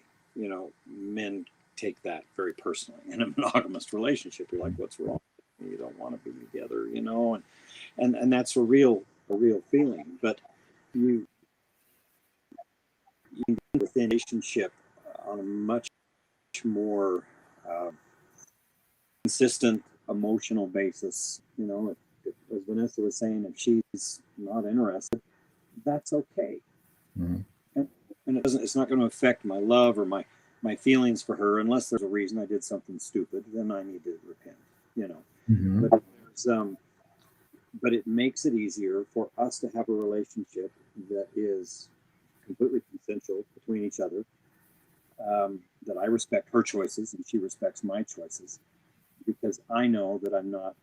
Men take that very personally in a monogamous relationship. You're like, what's wrong? You don't want to be together, and that's a real feeling. But you can be within a relationship on a much more consistent emotional basis. If, as Vanessa was saying, if she's not interested, that's okay. Mm-hmm. And it's not going to affect my love or my feelings for her, unless there's a reason I did something stupid. Then I need to repent. Mm-hmm. But it makes it easier for us to have a relationship that is completely consensual between each other. That I respect her choices and she respects my choices, because I know that I'm not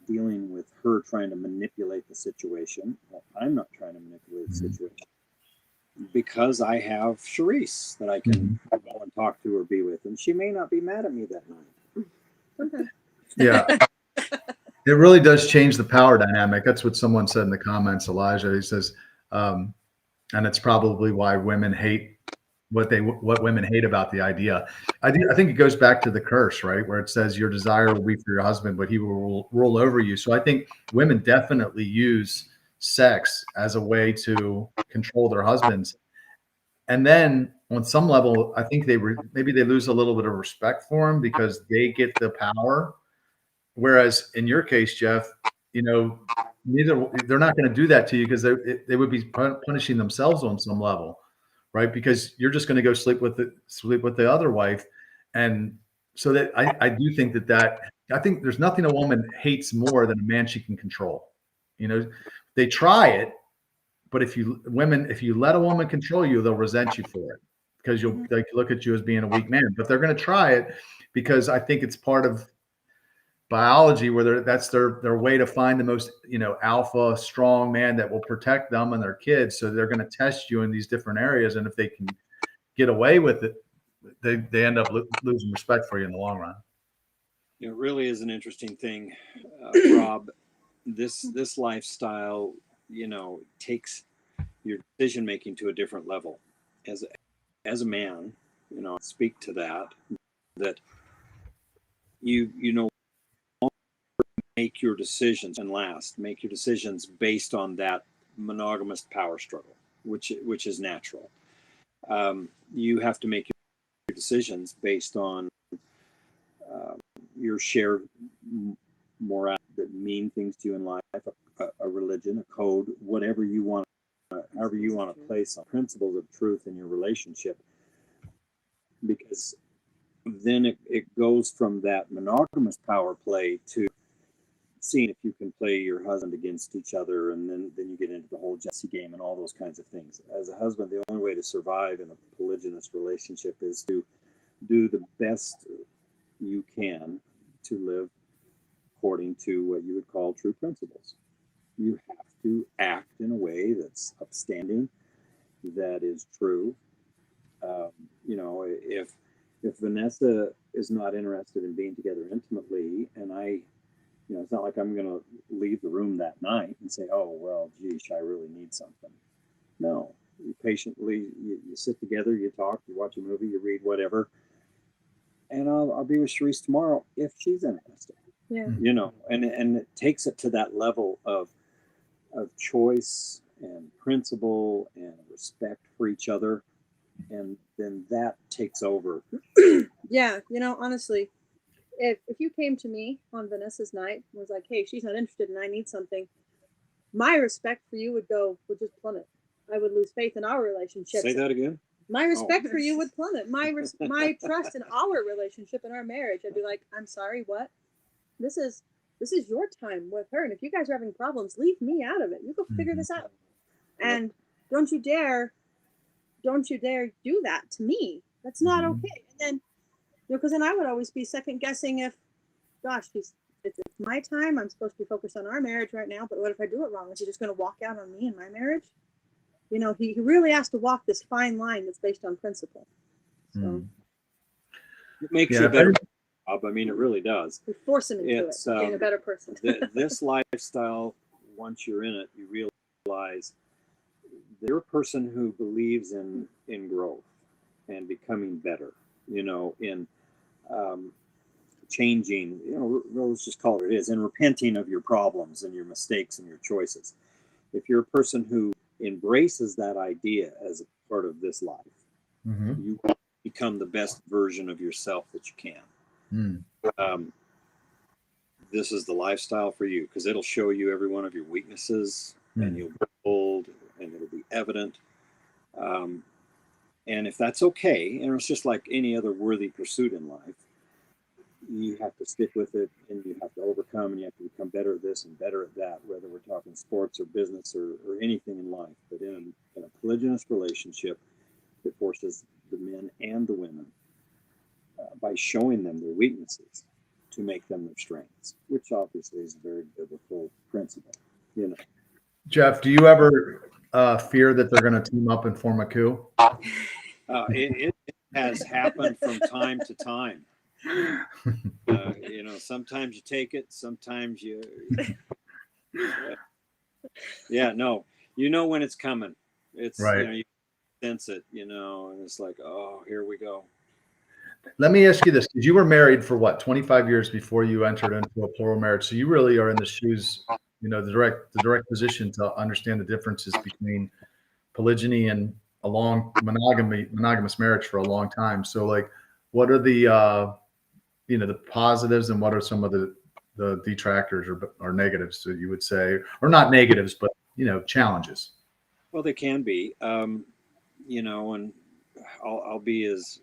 dealing with her trying to manipulate the situation. Well, I'm not trying to manipulate the situation, because I have Charisse that I can go and talk to or be with, and she may not be mad at me that night. Yeah. It really does change the power dynamic. That's what someone said in the comments, Elijah. He says, and it's probably why women hate what women hate about the idea. I think it goes back to the curse, right? Where it says your desire will be for your husband, but he will rule over you. So I think women definitely use sex as a way to control their husbands. And then on some level, I think maybe they lose a little bit of respect for him because they get the power. Whereas in your case, Jeff, they're not going to do that to you, because they would be punishing themselves on some level, right? Because you're just going to go sleep with the other wife, and so that I do think that I think there's nothing a woman hates more than a man she can control. They try it, But if you let a woman control you, they'll resent you for it because they look at you as being a weak man. But they're going to try it because I think it's part of biology where that's their way to find the most, alpha, strong man that will protect them and their kids. So they're going to test you in these different areas. And if they can get away with it, they end up losing respect for you in the long run. It really is an interesting thing, Rob. This lifestyle, takes your decision making to a different level. As a man, speak to that you make your decisions make your decisions based on that monogamous power struggle, which is natural. You have to make your decisions based on your shared morality that mean things to you in life, a religion, a code, whatever you want, however you want to place on principles of truth in your relationship, because then it goes from that monogamous power play to seeing if you can play your husband against each other, and then you get into the whole jealousy game and all those kinds of things. As a husband, the only way to survive in a polygynous relationship is to do the best you can to live according to what you would call true principles. You have to act in a way that's upstanding, that is true. If Vanessa is not interested in being together intimately, and it's not like I'm going to leave the room that night and say, oh, well, geez, I really need something. No, you patiently, you sit together, you talk, you watch a movie, you read whatever, and I'll be with Sharice tomorrow if she's interested. Yeah. And it takes it to that level of choice and principle and respect for each other, and then that takes over. Yeah, honestly, if you came to me on Vanessa's night and was like, hey, she's not interested and I need something, my respect for you would just plummet. I would lose faith in our relationship. Say that again. My respect for you would plummet. My trust in our relationship and our marriage. I'd be like, I'm sorry, what? This is your time with her, and if you guys are having problems, leave me out of it. You go figure this out. And don't you dare do that to me. That's not okay. And then, because then I would always be second guessing if, gosh, it's my time. I'm supposed to be focused on our marriage right now. But what if I do it wrong? Is he just going to walk out on me and my marriage? He really has to walk this fine line that's based on principle. So it makes you a better job. I mean, it really does. We force him into being a better person. This lifestyle, once you're in it, you realize that you're a person who believes in growth and becoming better. In changing. Let's just call it what it is, and repenting of your problems and your mistakes and your choices. If you're a person who embraces that idea as a part of this life, you become the best version of yourself that you can. This is the lifestyle for you, because it'll show you every one of your weaknesses, and you'll be bold, and it'll be evident. And if that's okay, and it's just like any other worthy pursuit in life, you have to stick with it, and you have to overcome, and you have to become better at this and better at that, whether we're talking sports or business or anything in life. But in a polygynous relationship, it forces the men and the women, by showing them their weaknesses, to make them their strengths, which obviously is a very biblical principle. Jeff, do you ever fear that they're going to team up and form a coup? It has happened from time to time. Sometimes you take it, sometimes you when it's coming. It's right. You sense it, and it's like, oh, here we go. Let me ask you this, because you were married for 25 years before you entered into a plural marriage. So you really are in the shoes, the direct position to understand the differences between polygyny and a long monogamous marriage for a long time. So what are the the positives, and what are some of the detractors or negatives that you would say, or not negatives, but challenges? Well, they can be, and I'll be as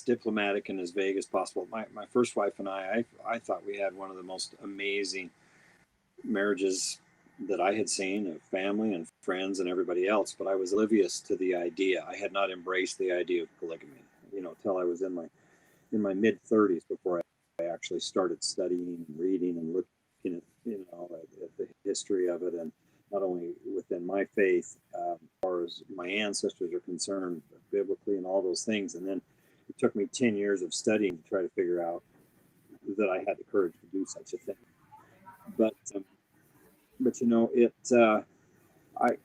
diplomatic and as vague as possible. My first wife and I thought we had one of the most amazing marriages that I had seen of family and friends and everybody else, but I was oblivious to the idea. I had not embraced the idea of polygamy, till I was in my mid 30s before I actually started studying and reading and looking at the history of it, and not only within my faith, as far as my ancestors are concerned, biblically and all those things. And then it took me 10 years of studying to try to figure out that I had the courage to do such a thing. But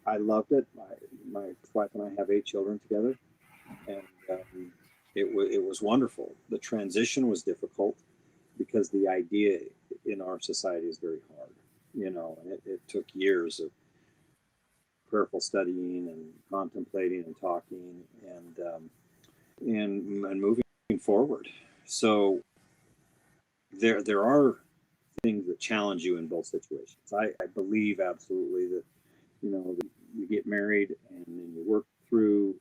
I loved it. My wife and I have 8 children together, and it was wonderful. The transition was difficult because the idea in our society is very hard, and it took years of prayerful studying and contemplating and talking and moving forward. So there are things that challenge you in both situations. I believe absolutely that you get married and then you work through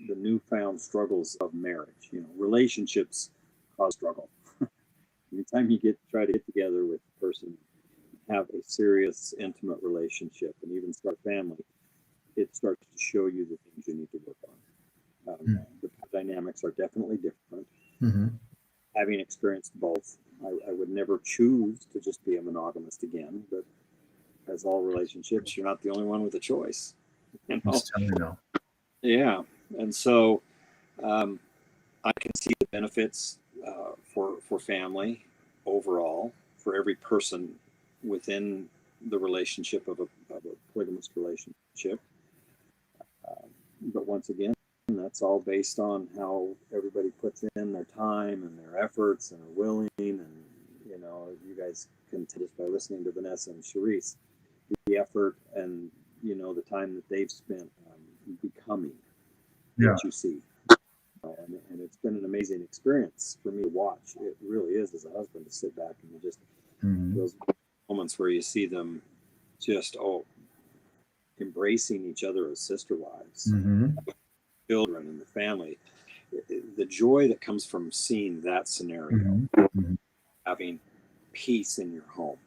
the newfound struggles of marriage. Relationships cause struggle. Anytime you try to get together with a person, have a serious, intimate relationship, and even start a family, it starts to show you the things you need to work on. The dynamics are definitely different. Mm-hmm. Having experienced both, I would never choose to just be a monogamist again, but as all relationships, you're not the only one with a choice. Yeah. And so I can see the benefits for family overall, for every person within the relationship of a polygamous relationship. But once again, that's all based on how everybody puts in their time and their efforts and are willing. And, you guys can tell just by listening to Vanessa and Charisse, the effort and, the time that they've spent becoming what you see. And it's been an amazing experience for me to watch. It really is, as a husband, to sit back and just those moments where you see them just embracing each other as sister wives, children, and the family. The joy that comes from seeing that scenario, having peace in your home,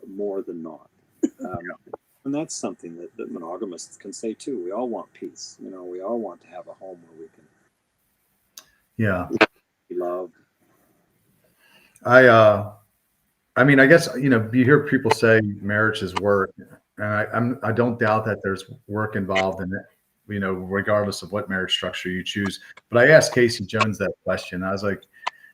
more than not. And that's something that monogamists can say too. We all want peace. We all want to have a home where we can be loved. I guess, you hear people say marriage is work, and I don't doubt that there's work involved in it, regardless of what marriage structure you choose. But I asked Casey Jones that question. I was like,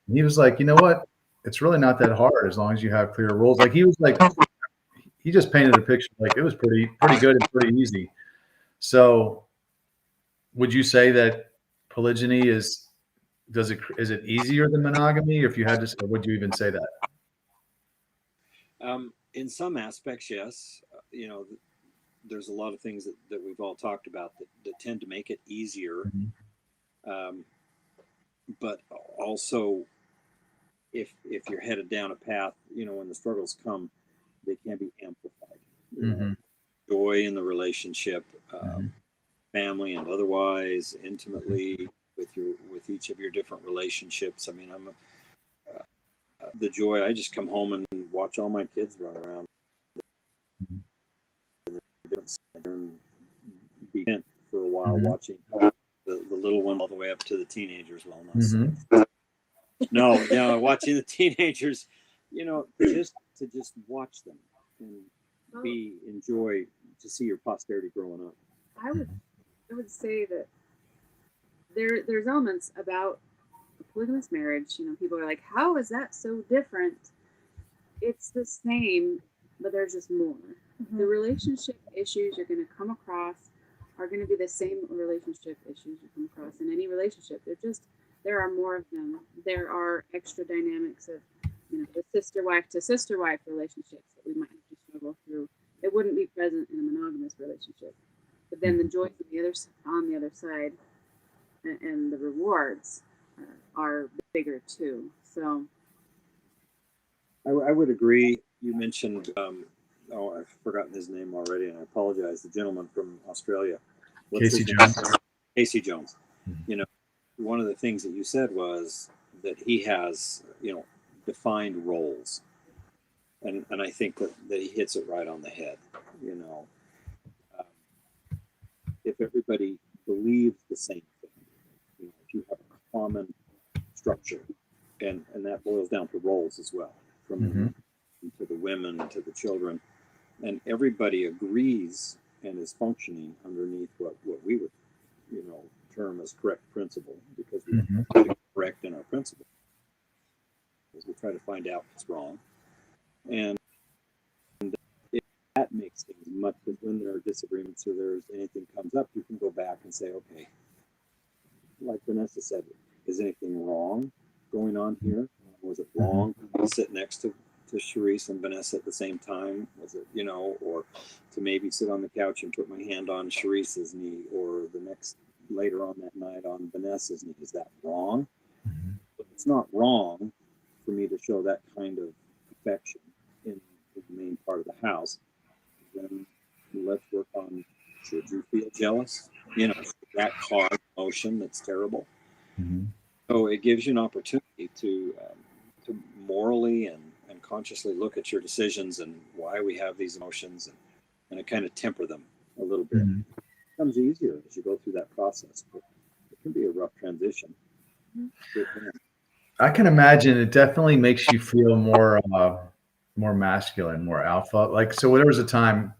and he was like, you know what? It's really not that hard as long as you have clear rules. Like he just painted a picture like it was pretty good and pretty easy. So would you say that polygyny is it easier than monogamy? If you had to, or would you even say that? In some aspects, yes. There's a lot of things that we've all talked about that tend to make it easier. But also, if you're headed down a path, when the struggles come, they can be amplified. Joy in the relationship, family and otherwise, intimately with each of your different relationships. I'm the joy. I just come home and watch all my kids run around and be content for a while, watching the little one all the way up to the teenagers. Watching the teenagers, just watch them and enjoy to see your posterity growing up. I would say that there's elements about a polygamous marriage. People are like, how is that so different? It's the same, but there's just more. The relationship issues you're going to come across are going to be the same relationship issues you come across in any relationship. There are more of them. There are extra dynamics of, the sister wife to sister wife relationships that we might have to struggle through. It wouldn't be present in a monogamous relationship. But then the joys on the other side and the rewards are bigger too. So I would agree. You mentioned, I've forgotten his name already, and I apologize. The gentleman from Australia, Casey Jones. Casey Jones. One of the things that you said was that he has, defined roles. and I think that he hits it right on the head. You know, if everybody believes the same thing, you know, if you have a common structure, and that boils down to roles as well, from the men to the women to the children, and everybody agrees and is functioning underneath what we would, you know, term as correct principle, because we try to be correct in our principle. We try to find out what's wrong, and if that makes things much, because when there are disagreements or there's anything comes up, you can go back and say, okay, like Vanessa said, is anything wrong going on here? Was it wrong to sit next to Charisse and Vanessa at the same time? Was it, you know, or to maybe sit on the couch and put my hand on Charisse's knee, or the next later on that night on Vanessa's knee? Is that wrong? But it's not wrong for me to show that kind of affection in the main part of the house. Then let's work on, should you feel jealous? You know, that cause emotion that's terrible. So it gives you an opportunity to morally and consciously look at your decisions and why we have these emotions, and it kind of temper them a little bit. It becomes easier as you go through that process, but it can be a rough transition. I can imagine it definitely makes you feel more masculine, more alpha. Like, so there was a time,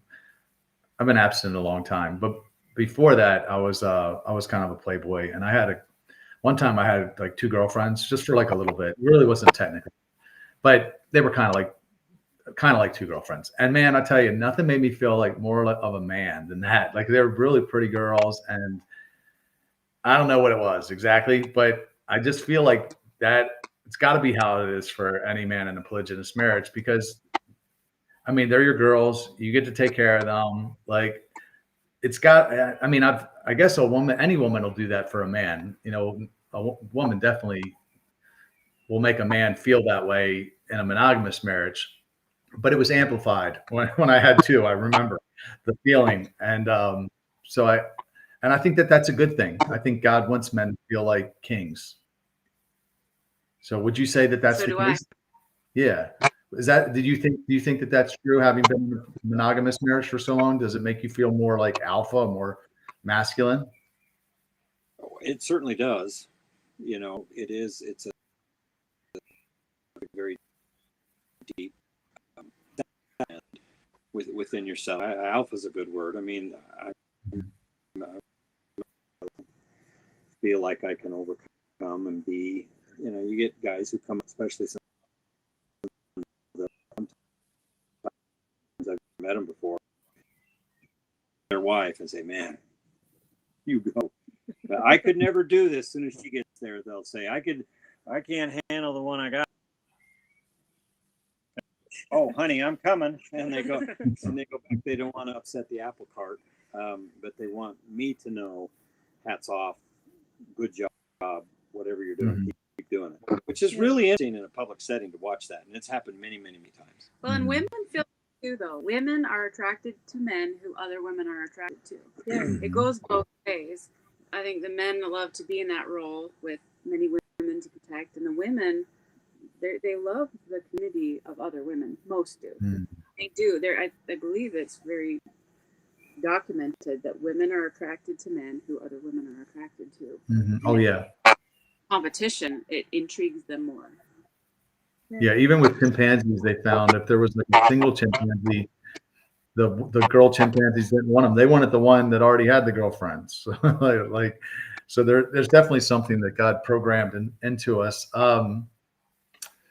I've been abstinent a long time, but before that I was kind of a playboy, and one time I had like 2 girlfriends just for like a little bit. It really wasn't technical, but they were kind of like 2 girlfriends. And man, I tell you, nothing made me feel like more of a man than that. Like, they were really pretty girls, and I don't know what it was exactly, but I just feel like that it's got to be how it is for any man in a polygynous marriage, because I mean, they're your girls, you get to take care of them. Like, it's got, I mean, I guess any woman will do that for a man. You know, a woman definitely will make a man feel that way in a monogamous marriage, but it was amplified when I had 2. I remember the feeling. And I think that that's a good thing. I think God wants men to feel like kings. So would you say that that's the case? Yeah. Do you think that that's true, having been in a monogamous marriage for so long? Does it make you feel more like alpha, more masculine? It certainly does. You know, it's a very deep within yourself. Alpha is a good word. I mean, I feel like I can overcome and be, you know, you get guys who come, especially sometimes I've met them before, their wife, and say, man, you go. I could never do this. As soon as she gets there, they'll say, I can't handle the one I got. Oh, honey, I'm coming. And they go back. They don't want to upset the apple cart, but they want me to know, hats off, good job, whatever you're doing, keep doing it. Which is really interesting in a public setting to watch that, and it's happened many, many, many times. Well, and women feel too, though. Women are attracted to men who other women are attracted to. Yeah. It goes both ways. I think the men love to be in that role with many women to protect, and the women, they love the community of other women. Most do. They do. I believe it's very documented that women are attracted to men who other women are attracted to. Oh yeah. Competition, it intrigues them more. Yeah, even with chimpanzees, they found if there was like a single chimpanzee, the girl chimpanzees didn't want them. They wanted the one that already had the girlfriends. So there's definitely something that God programmed into us.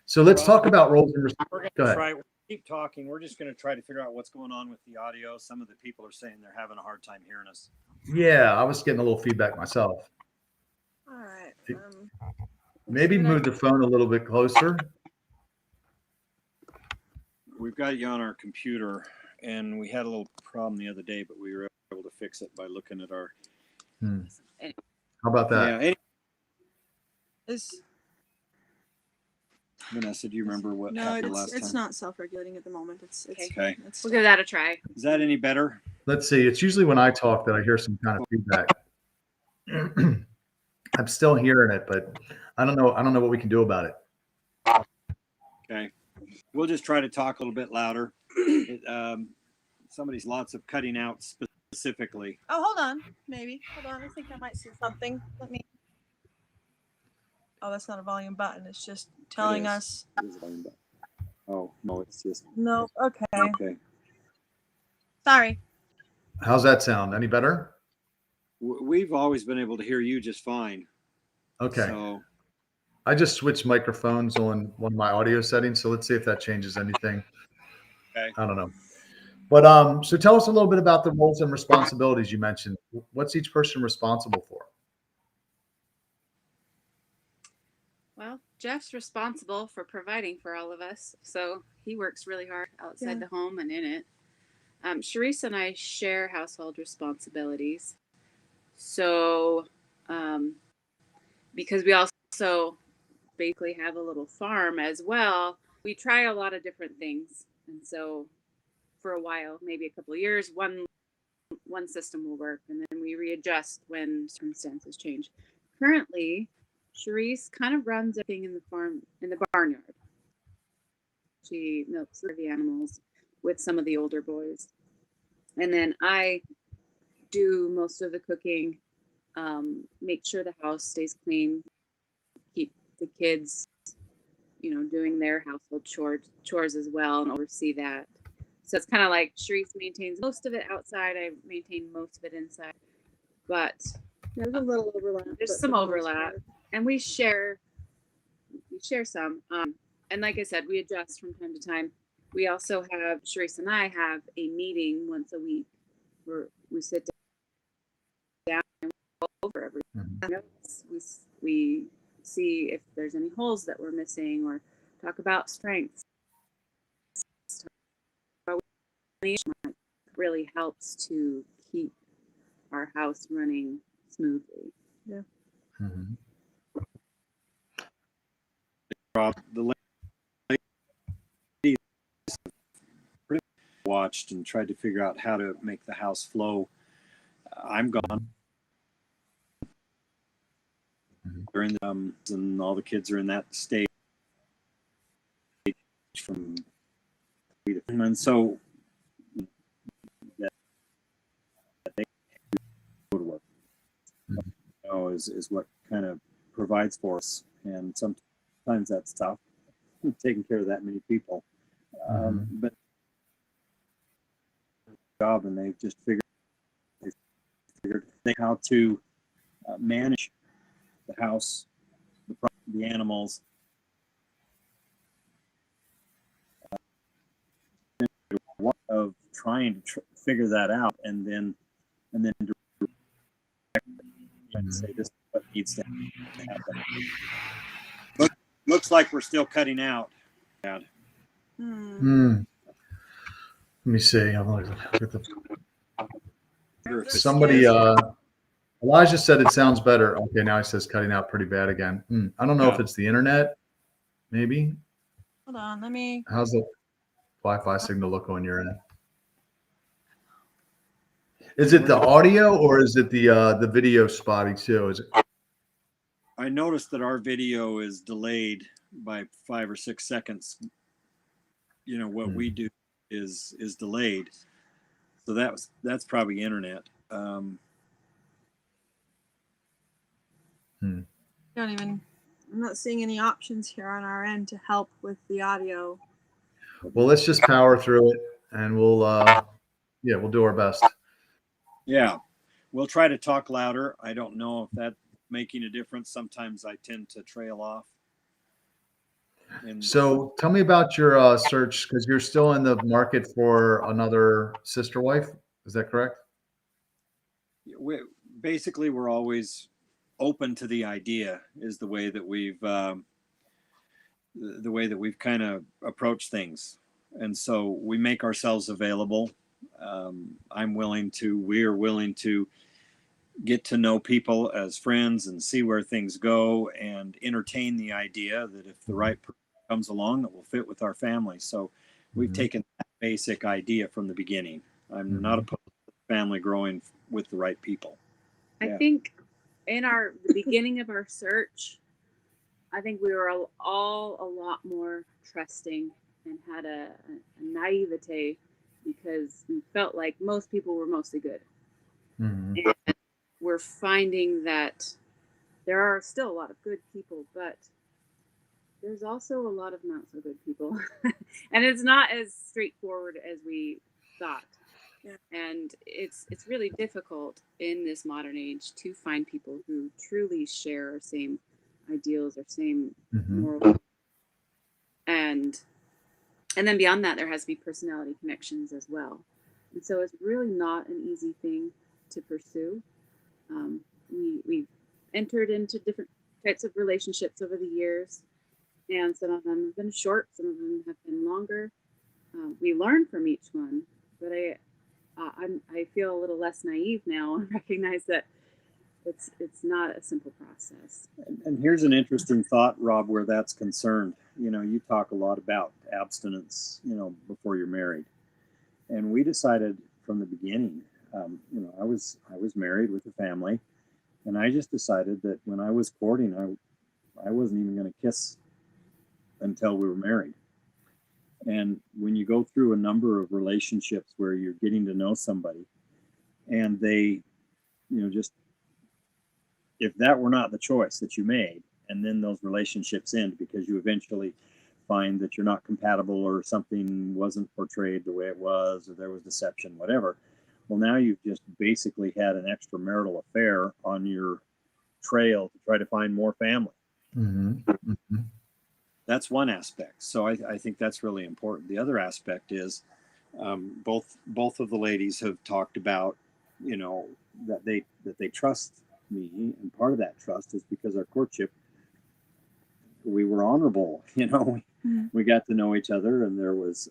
So let's talk about roles and responsibilities. Go ahead. Keep talking. We're just going to try to figure out what's going on with the audio. Some of the people are saying they're having a hard time hearing us. Yeah, I was getting a little feedback myself. All right. Maybe move the phone a little bit closer. We've got you on our computer, and we had a little problem the other day, but we were able to fix it by looking at our. How about that? Yeah. Vanessa, do you remember what happened last time? No, it's not self-regulating at the moment. It's okay. We'll give that a try. Is that any better? Let's see. It's usually when I talk that I hear some kind of feedback. I'm still hearing it, but I don't know what we can do about it. Okay. we'll just try to talk a little bit louder. Somebody's lots of cutting out specifically. Oh, hold on. Maybe. Hold on. I think I might see something. Let me. Oh, that's not a volume button. It's just telling us. It is a volume button. Oh, no, it's just. No. Okay. Okay. Sorry. How's that sound? Any better? We've always been able to hear you just fine. Okay. So, I just switched microphones on one of my audio settings, so let's see if that changes anything. okay. I don't know. But so tell us a little bit about the roles and responsibilities you mentioned. What's each person responsible for? Well, Jeff's responsible for providing for all of us, so he works really hard outside the home and in it. Sharice and I share household responsibilities. So, because we also basically have a little farm as well, we try a lot of different things. And so for a while, maybe a couple of years, one system will work, and then we readjust when circumstances change. Currently, Sharice kind of runs everything in the barnyard. She milks the animals with some of the older boys. And then I do most of the cooking, make sure the house stays clean, keep the kids, doing their household chores as well, and oversee that. So it's kind of like Sharice maintains most of it outside. I maintain most of it inside. But There's a little overlap. there's some overlap, and we share some. And like I said, we adjust from time to time. We also have, Sharice and I have a meeting once a week where we sit down and go over everything. We see if there's any holes that we're missing, or talk about strengths. Really helps to keep our house running smoothly. Yeah. Mm-hmm. Rob, the ladies watched and tried to figure out how to make the house flow. I'm gone. They're in and all the kids are in that stage from, and so that they go to work. Is what kind of provides for us, and sometimes that's tough, taking care of that many people. But job, and they've just figured how to manage the house, the animals. Of trying to figure that out, and then say this is what needs to happen. Looks like we're still cutting out. Let me see. I'm gonna look at the. Somebody, Elijah said it sounds better. Okay, now he says cutting out pretty bad again. I don't know if it's the internet. Maybe. Hold on. Let me. How's the Wi-Fi signal look on your end? Is it the audio, or is it the video spotty too? Is it? I noticed that our video is delayed by 5 or 6 seconds. What we do is delayed, so that's probably internet. I'm not seeing any options here on our end to help with the audio. Well, let's just power through it, and we'll do our best. Yeah, we'll try to talk louder. I don't know if that's making a difference. Sometimes I tend to trail off. So tell me about your search, because you're still in the market for another sister wife. Is that correct? We're always open to the idea, is the way that we've kind of approached things. And so we make ourselves available. We're willing to get to know people as friends and see where things go, and entertain the idea that if the right person comes along, that will fit with our family. So we've taken that basic idea from the beginning. I'm not opposed to the family growing with the right people. I think in the beginning of our search, I think we were all a lot more trusting and had a naivete because we felt like most people were mostly good. Mhm. And we're finding that there are still a lot of good people, but there's also a lot of not so good people. And it's not as straightforward as we thought. Yeah. And it's really difficult in this modern age to find people who truly share our same ideals or same Mhm. moral. And then beyond that, there has to be personality connections as well. And so it's really not an easy thing to pursue. We've entered into different types of relationships over the years, and some of them have been short, some of them have been longer. We learn from each one, but I feel a little less naive now and recognize that it's not a simple process. And here's an interesting thought, Rob, where that's concerned. You know, you talk a lot about abstinence, you know, before you're married. And we decided from the beginning, you know, I was married with a family, and I just decided that when I was courting, I wasn't even going to kiss until we were married. And when you go through a number of relationships where you're getting to know somebody, and they, you know, just if that were not the choice that you made, and then those relationships end because you eventually find that you're not compatible or something wasn't portrayed the way it was or there was deception, whatever. Well, now you've just basically had an extramarital affair on your trail to try to find more family. Mhm. Mhm. That's one aspect. So I think that's really important. The other aspect is both of the ladies have talked about, you know, that they trust me, and part of that trust is because our courtship, we were honorable. You know, we got to know each other, and there was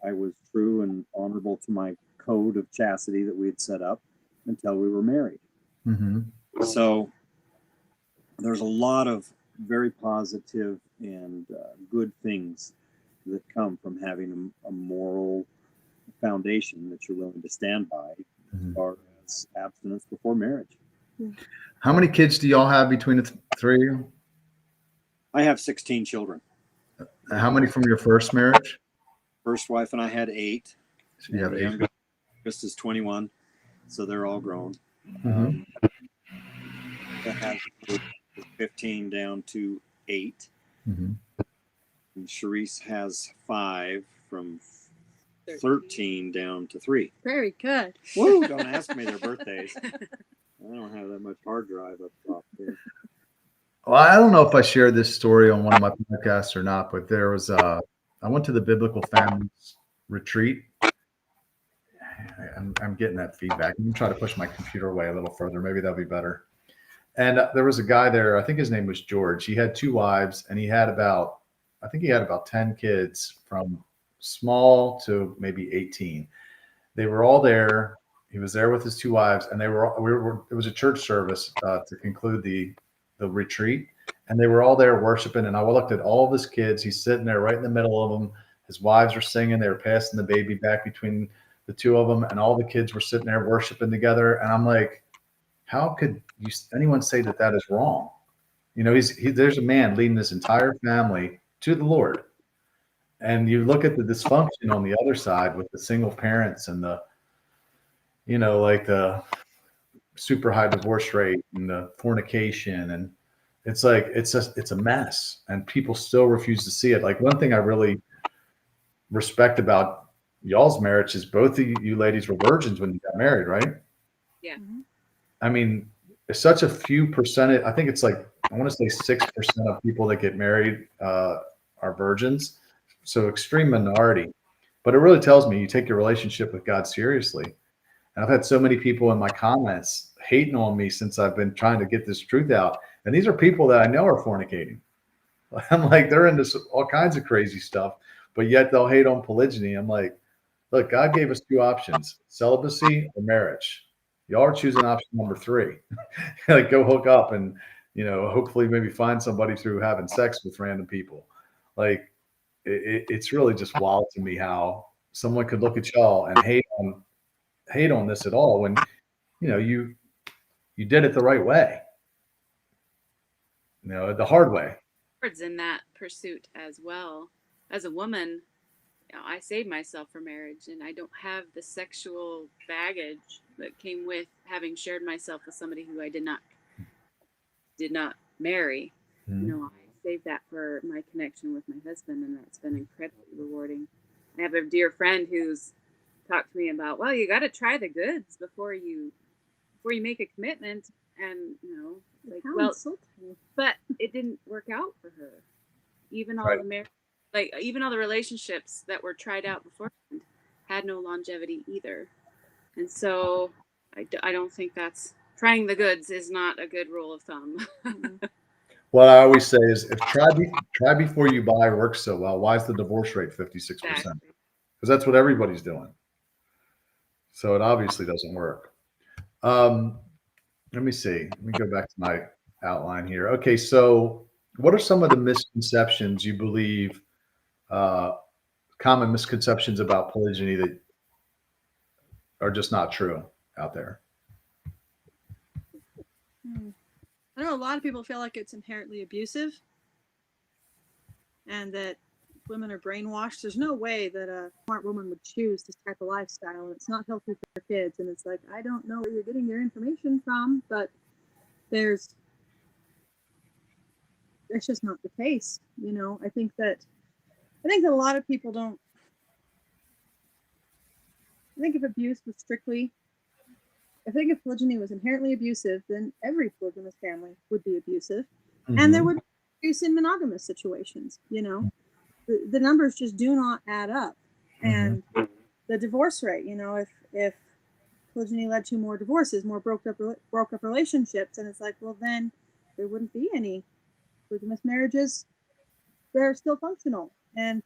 I was true and honorable to my code of chastity that we had set up until we were married. Mhm. So there's a lot of very positive and good things that come from having a moral foundation that you're willing to stand by as far as abstinence before marriage. How many kids do y'all have between the three of you? I have 16 children. And how many from your first marriage? First wife and I had 8. So you have The 8. youngest is 21, so they're all grown. Mhm. That has 15 down to 8. Mhm. And Charisse has 5 from 13 down to 3. Very good. Woo! Don't ask me their birthdays. I don't have that much hard drive up top there. Well, I don't know if I shared this story on one of my podcasts or not, but there was I went to the Biblical Families Retreat. I'm getting that feedback. I'm gonna try to push my computer away a little further. Maybe that'll be better. And there was a guy there. I think his name was George. He had 2 wives, and he had about 10 kids from small to maybe 18. They were all there. He was there with his 2 wives, and it was a church service to conclude the retreat, and they were all there worshiping. And I looked at all of his kids. He's sitting there right in the middle of them. His wives are singing. They were passing the baby back between the 2 of them, and all the kids were sitting there worshiping together. And I'm like, how could anyone say that is wrong? You know, there's a man leading this entire family to the Lord. And you look at the dysfunction on the other side with the single parents and the, you know, like the super high divorce rate and the fornication. And it's like, it's a mess, and people still refuse to see it. Like, one thing I really respect about y'all's marriage is both of you ladies were virgins when you got married, right? Yeah. I mean, it's such a few percentage. I think it's like, I want to say 6% of people that get married are virgins. So extreme minority. But it really tells me you take your relationship with God seriously. And I've had so many people in my comments hating on me since I've been trying to get this truth out. And these are people that I know are fornicating. I'm like, they're into all kinds of crazy stuff, but yet they'll hate on polygyny. I'm like, look, God gave us 2 options: celibacy or marriage. Y'all are choosing option number 3. Like, go hook up and, you know, hopefully maybe find somebody through having sex with random people. Like, it's really just wild to me how someone could look at y'all and hate on this at all when, you know, you did it the right way, you know, the hard way. In that pursuit as well. As a woman, I saved myself for marriage, and I don't have the sexual baggage that came with having shared myself with somebody who I did not marry. Mhm. I saved that for my connection with my husband, and that's been incredibly rewarding. I have a dear friend who's talked to me about, well, you got to try the goods before you make a commitment, and like, How well, insulting. but it didn't work out for her. Even all Right. even all the relationships that were tried out beforehand had no longevity either. And so I don't think trying the goods is not a good rule of thumb. What I always say is, if try before you buy works so well, why is the divorce rate 56%? Exactly. Because that's what everybody's doing. So it obviously doesn't work. Let me see. Let me go back to my outline here. Okay, so what are some of the misconceptions you believe, common misconceptions about polygyny that are just not true out there? I know a lot of people feel like it's inherently abusive and that women are brainwashed. There's no way that a smart woman would choose this type of lifestyle, and it's not healthy for their kids. And it's like, I don't know where you're getting your information from, but it's just not the case. I think that a lot of people don't. I think if polygyny was inherently abusive, then every polygamous family would be abusive. And there would be abuse in monogamous situations. The numbers just do not add up. And the divorce rate, if polygyny led to more divorces, more broke up relationships, and it's like, well, then there wouldn't be any polygamous marriages that are still functional, and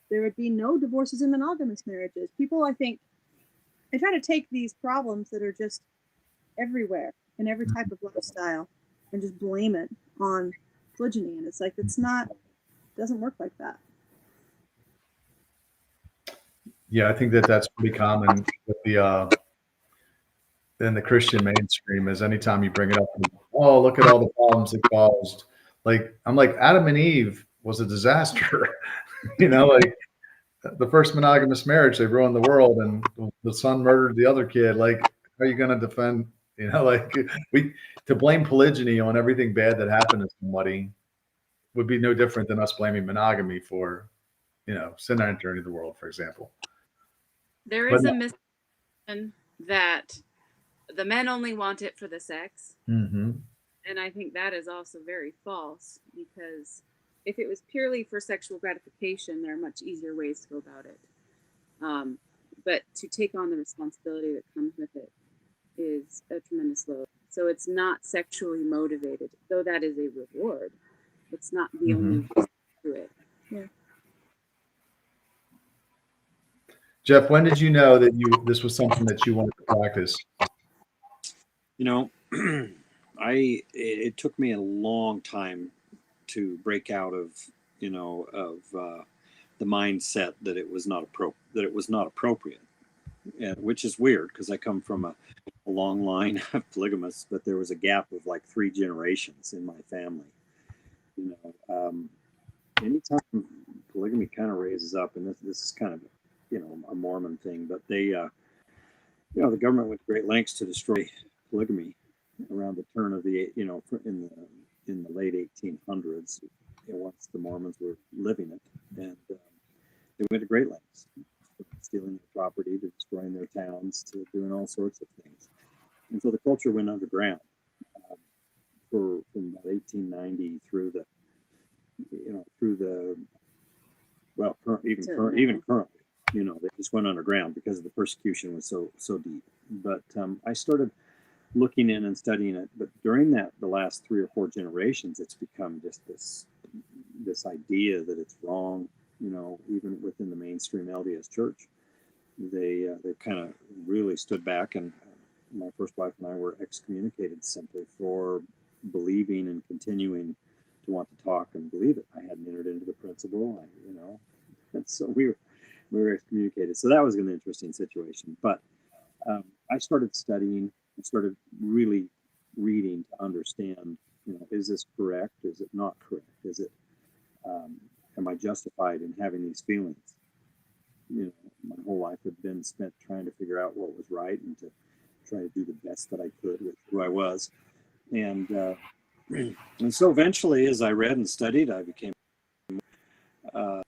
there would be no divorces in monogamous marriages. People, I think, they try to take these problems that are just everywhere in every type of lifestyle and just blame it on polygyny, and it's like, it doesn't work like that. Yeah, I think that's pretty common with in the Christian mainstream. Is anytime you bring it up, oh, look at all the problems it caused. Like, I'm like, Adam and Eve was a disaster. Like the first monogamous marriage, they ruined the world, and the son murdered the other kid. Like, how are you going to defend? Like, to blame polygyny on everything bad that happened to somebody would be no different than us blaming monogamy for, sin entering the world, for example. There is a misconception that the men only want it for the sex. Mm-hmm. And I think that is also very false, because if it was purely for sexual gratification, there are much easier ways to go about it. But to take on the responsibility that comes with it is a tremendous load. So it's not sexually motivated, though that is a reward. It's not the only way to do it. Yeah. Jeff, when did you know that this was something that you wanted to practice? It took me a long time to break out of the mindset that it was not appropriate, which is weird because I come from a long line of polygamists, but there was a gap of like 3 generations in my family. Anytime polygamy kind of raises up, and this is kind of a Mormon thing, but they the government went to great lengths to destroy polygamy around the turn of the in the late 1800s, once the Mormons were living it, and they went to great lengths, from stealing their property to destroying their towns to doing all sorts of things, and so the culture went underground from about 1890 through the even currently. They just went underground because the persecution was so deep. But I started looking in and studying it. But during the last 3 or 4 generations, it's become just this idea that it's wrong. Even within the mainstream LDS church, they kind of really stood back, and my first wife and I were excommunicated simply for believing and continuing to want to talk and believe it. I hadn't entered into the principle, and so we were excommunicated. So that was an interesting situation. But I started studying. I started really reading to understand. Is this correct? Is it not correct? Is it am I justified in having these feelings? You know, my whole life had been spent trying to figure out what was right and to try to do the best that I could with who I was. And so eventually, as I read and studied, I became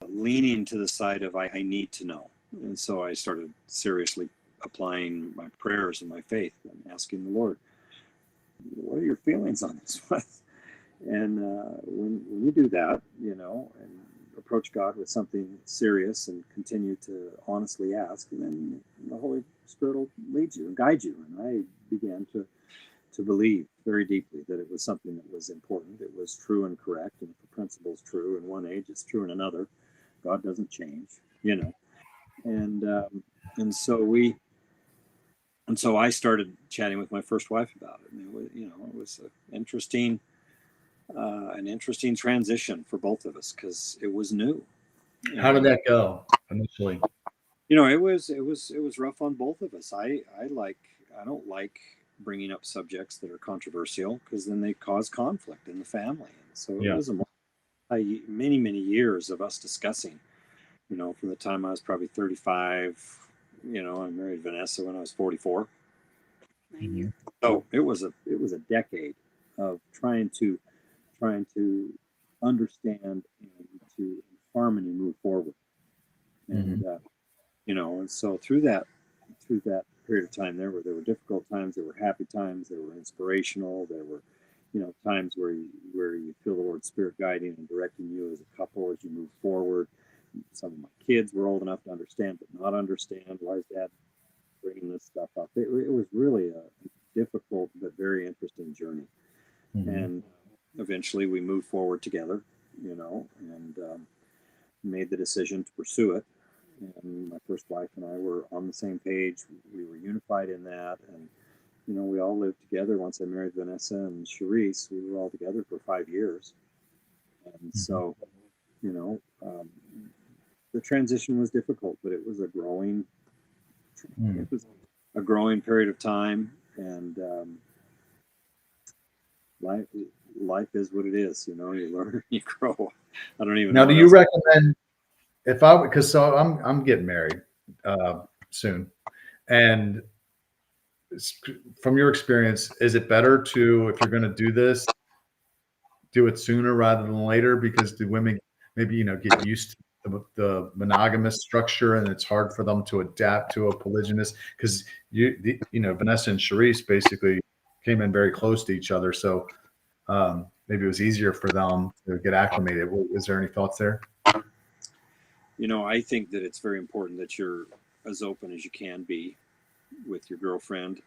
leaning to the side of I need to know. And so I started seriously applying my prayers and my faith and asking the Lord, what are your feelings on this one? And when you do that, you know, and approach God with something serious and continue to honestly ask, and then the Holy Spirit will lead you and guide you. And I began to believe very deeply that it was something that was important. It was true and correct. And if the principle is true in one age, it's true in another. God doesn't change, you know. And so I started chatting with my first wife about it. And it was, you know, it was an interesting transition for both of us because it was new. How did that go initially? You know, it was rough on both of us. I don't like bringing up subjects that are controversial because then they cause conflict in the family. And so it was many years of us discussing. You know, from the time I was probably 35. You know, I married Vanessa when I was 44. Mm-hmm. So it was a decade of trying to understand and to in harmony move forward. And you know, and so through that period of time, there were difficult times, there were happy times, there were inspirational, there were, you know, times where you feel the Lord's Spirit guiding and directing you as a couple as you move forward. Some of my kids were old enough to understand, but not understand why is Dad bringing this stuff up. It was really a difficult but very interesting journey. And eventually we moved forward together, you know, and made the decision to pursue it. And my first wife and I were on the same page. We were unified in that. And, you know, we all lived together. Once I married Vanessa and Charisse, we were all together for 5 years. And so, you know, the transition was difficult, but it was a growing period of time. And life is what it is. You know, you learn, you grow. I don't even know. Now, do you recommend because I'm getting married soon, and from your experience, is it better to, if you're going to do this, do it sooner rather than later? Because the women maybe, you know, get used to the monogamous structure and it's hard for them to adapt to a polygynous, because you know, Vanessa and Charisse basically came in very close to each other. So maybe it was easier for them to get acclimated. Is there any thoughts there? You know, I think that it's very important that you're as open as you can be with your girlfriend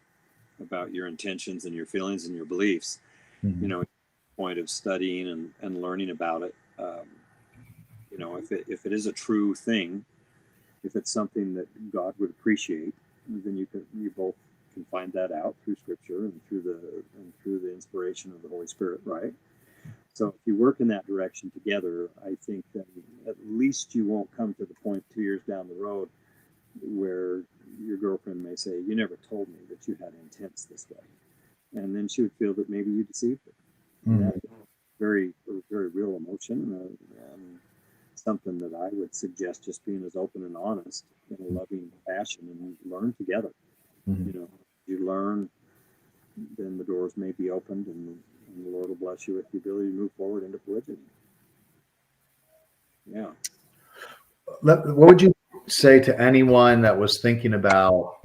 about your intentions and your feelings and your beliefs. You know, point of studying and learning about it. You know, if it is a true thing, if it's something that God would appreciate, then you both can find that out through Scripture and through the inspiration of the Holy Spirit, right? So if you work in that direction together, I think that at least you won't come to the point 2 years down the road where your girlfriend may say, "You never told me that you had intents this way," and then she would feel that maybe you deceived her. That's very real emotion, and something that I would suggest just being as open and honest in a loving fashion and learn together. You know, you learn, then the doors may be opened, and the Lord will bless you with the ability to move forward into polygyny. Yeah. What would you say to anyone that was thinking about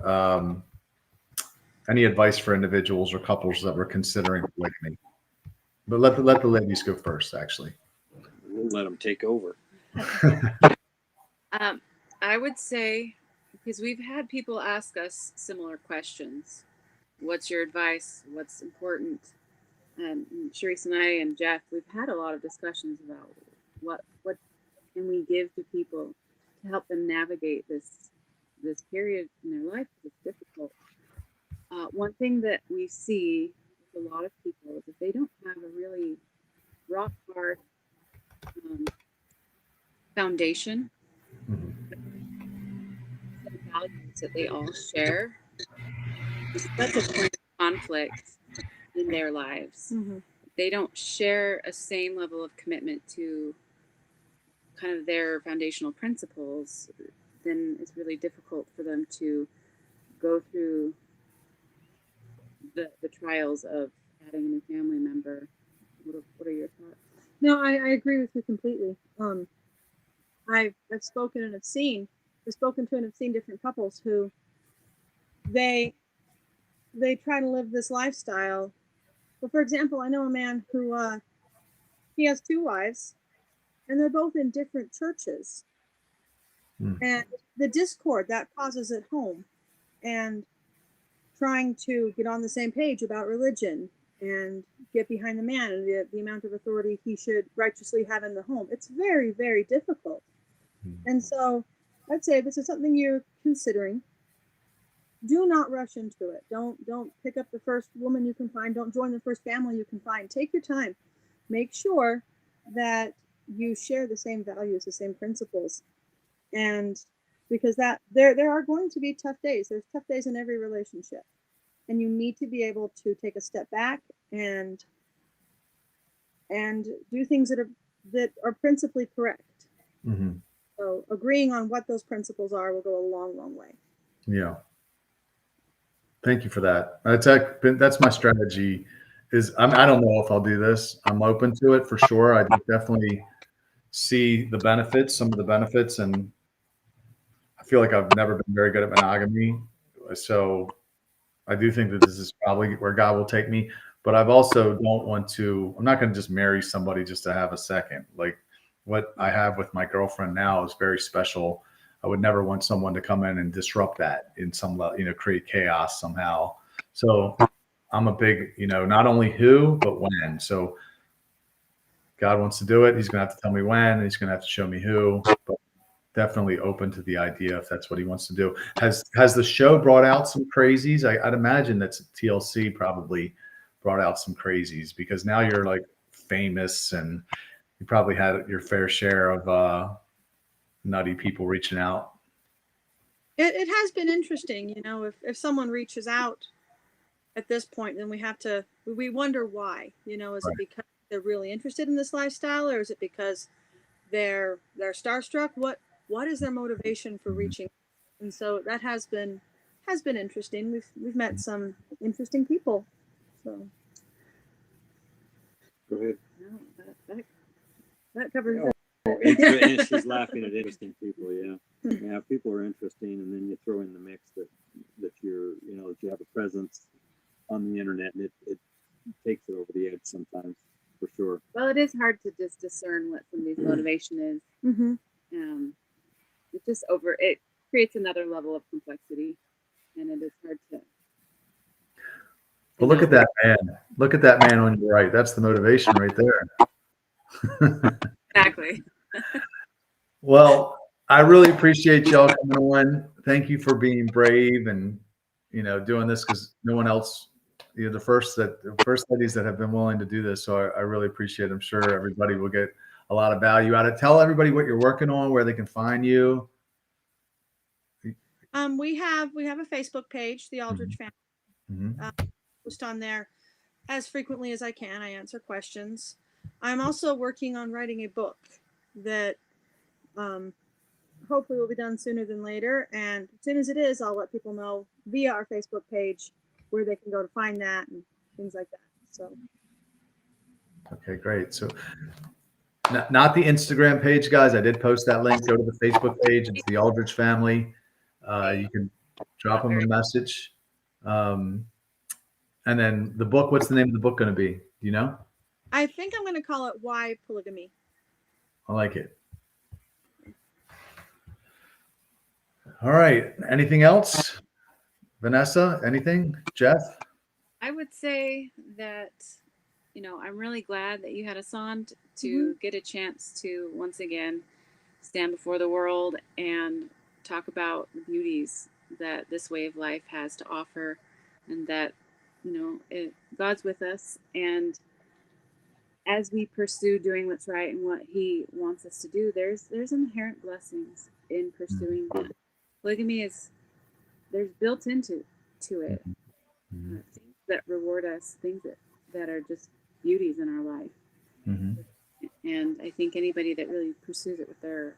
any advice for individuals or couples that were considering polygamy? But let the ladies go first, actually. We'll let them take over. I would say, because we've had people ask us similar questions. What's your advice? What's important? And Charisse and I and Jeff, we've had a lot of discussions about what can we give to people to help them navigate this period in their life that's difficult. One thing that we see with a lot of people is if they don't have a really rock hard foundation, the values that they all share, is such a point of conflict in their lives. They don't share a same level of commitment to kind of their foundational principles, then it's really difficult for them to go through the trials of adding a new family member. What are your thoughts? No, I agree with you completely. I've spoken and I've seen different couples who they try to live this lifestyle. Well, for example, I know a man who he has 2 wives, and they're both in different churches, and the discord that causes at home, and trying to get on the same page about religion and get behind the man and the amount of authority he should righteously have in the home. It's very, very difficult. And so I'd say this is something you're considering. Do not rush into it. Don't pick up the first woman you can find. Don't join the first family you can find. Take your time. Make sure that you share the same values, the same principles. And because that there are going to be tough days. There's tough days in every relationship. And you need to be able to take a step back and do things that are principally correct. Mm-hmm. So agreeing on what those principles are will go a long, long way. Yeah. Thank you for that. That's my strategy. I don't know if I'll do this. I'm open to it for sure. I definitely see the benefits, some of the benefits, and I feel like I've never been very good at monogamy. So I do think that this is probably where God will take me. But I've also I'm not going to just marry somebody just to have a second. Like what I have with my girlfriend now is very special. I would never want someone to come in and disrupt that in some level, create chaos somehow. So I'm a big, not only who, but when. So God wants to do it. He's going to have to tell me when, and he's going to have to show me who, but definitely open to the idea if that's what he wants to do. Has the show brought out some crazies? I'd imagine that TLC probably brought out some crazies because now you're like famous and you probably had your fair share of nutty people reaching out. It has been interesting, if someone reaches out at this point, then we wonder why, is it because they're really interested in this lifestyle, or is it because they're starstruck? What is their motivation for reaching? And so that has been interesting. We've met some interesting people. So Go ahead. no, that covers it. And she's laughing at interesting people. Yeah, people are interesting, and then you throw in the mix that you're, that you have a presence on the internet, and it takes it over the edge sometimes, for sure. Well, it is hard to just discern what somebody's motivation is. Mm-hmm. It creates another level of complexity, and it is hard to. Well, look at that man. Look at that man on your right. That's the motivation right there. Exactly. Well, I really appreciate y'all coming on. Thank you for being brave and doing this because no one else. You're the first ladies that have been willing to do this. So I really appreciate it. I'm sure everybody will get a lot of value out of it. Tell everybody what you're working on, where they can find you. We have a Facebook page, the Aldridge family. Mm-hmm. Post on there as frequently as I can. I answer questions. I'm also working on writing a book that hopefully will be done sooner than later. And as soon as it is, I'll let people know via our Facebook page where they can go to find that and things like that. So. Okay, great. So not the Instagram page, guys. I did post that link. Go to the Facebook page. It's the Aldridge family. You can drop them a message. And then the book, what's the name of the book going to be? Do you know? I think I'm going to call it Why Polygamy. I like it. All right. Anything else? Vanessa, anything? Jeff? I would say that, I'm really glad that you had us on to get a chance to once again stand before the world and talk about the beauties that this way of life has to offer, and that, God's with us. And as we pursue doing what's right and what he wants us to do, there's inherent blessings in pursuing that. Polygamy there's built into it things that reward us, things that are just beauties in our life. Mm-hmm. And I think anybody that really pursues it with their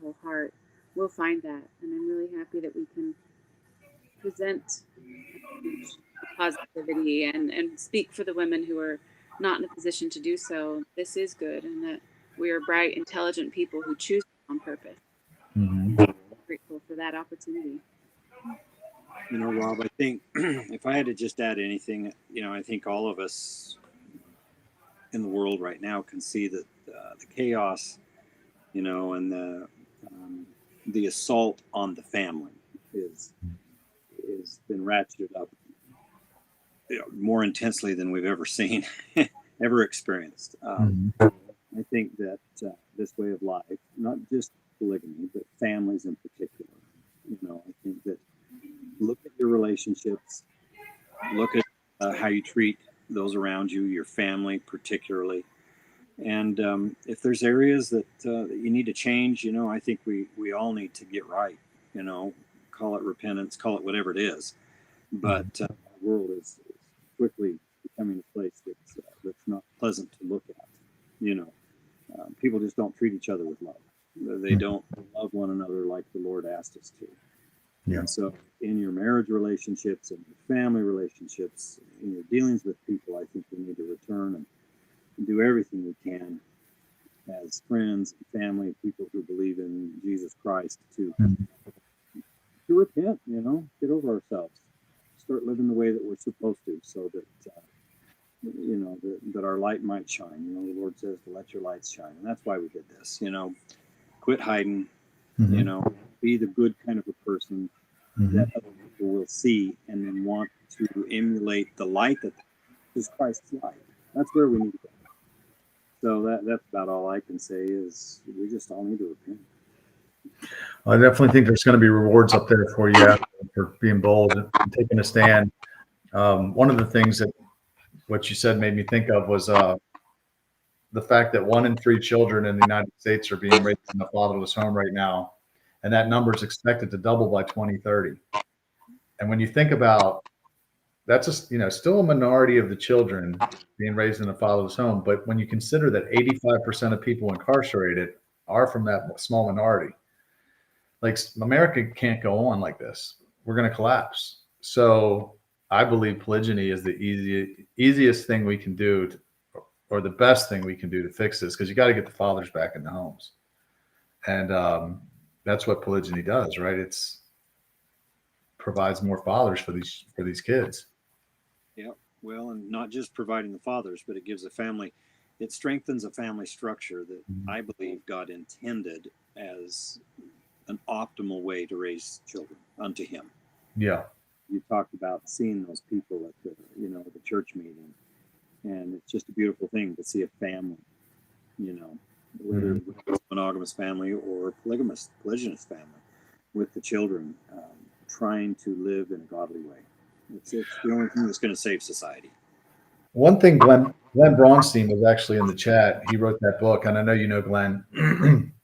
whole heart will find that. And I'm really happy that we can present positivity and speak for the women who are not in a position to do so. This is good, and that we are bright, intelligent people who choose on purpose. Mhm. I'm grateful for that opportunity. You know, Rob, I think if I had to just add anything, you know, I think all of us in the world right now can see that the chaos, you know, and the assault on the family is been ratcheted up, you know, more intensely than we've ever seen, ever experienced. Mhm. I think that this way of life, not just polygamy, but families in particular, you know, I think that look at your relationships, look at how you treat those around you, your family particularly. And if there's areas that you need to change, you know, I think we all need to get right, you know, call it repentance, call it whatever it is. But our world is quickly becoming a place that's not pleasant to look at, you know. People just don't treat each other with love. They don't love one another like the Lord asked us to. Yeah. And so in your marriage relationships and your family relationships, in your dealings with people, I think we need to return and do everything we can as friends, family, people who believe in Jesus Christ to repent, you know, get over ourselves, start living the way that we're supposed to, so that you know that our light might shine. You know, the Lord says to let your lights shine, and that's why we did this. You know, quit hiding. Mhm. You know, be the good kind of a person that other people will see and then want to emulate the light that is Christ's light. That's where we need to go. So that's about all I can say is we just all need to repent. I definitely think there's going to be rewards up there for you for being bold and taking a stand. One of the things that what you said made me think of was the fact that 1 in 3 children in the United States are being raised in a fatherless home right now, and that number is expected to double by 2030. And when you think about that's just, you know, still a minority of the children being raised in a fatherless home, but when you consider that 85% of people incarcerated are from that small minority, like America can't go on like this. We're going to collapse. So I believe polygyny is the easiest thing we can do or the best thing we can do to fix this, because you got to get the fathers back in the homes. And that's what polygyny does, right? It's provides more fathers for these kids. Yeah, well, and not just providing the fathers, but it gives a family, it strengthens a family structure that I believe God intended as an optimal way to raise children unto Him. Yeah. You talked about seeing those people at the, you know, the church meeting, and it's just a beautiful thing to see a family, you know, whether it's a monogamous family or a polygynous family, with the children trying to live in a godly way. It's the only thing that's going to save society. One thing, Glenn Braunstein was actually in the chat. He wrote that book, and I know you know Glenn.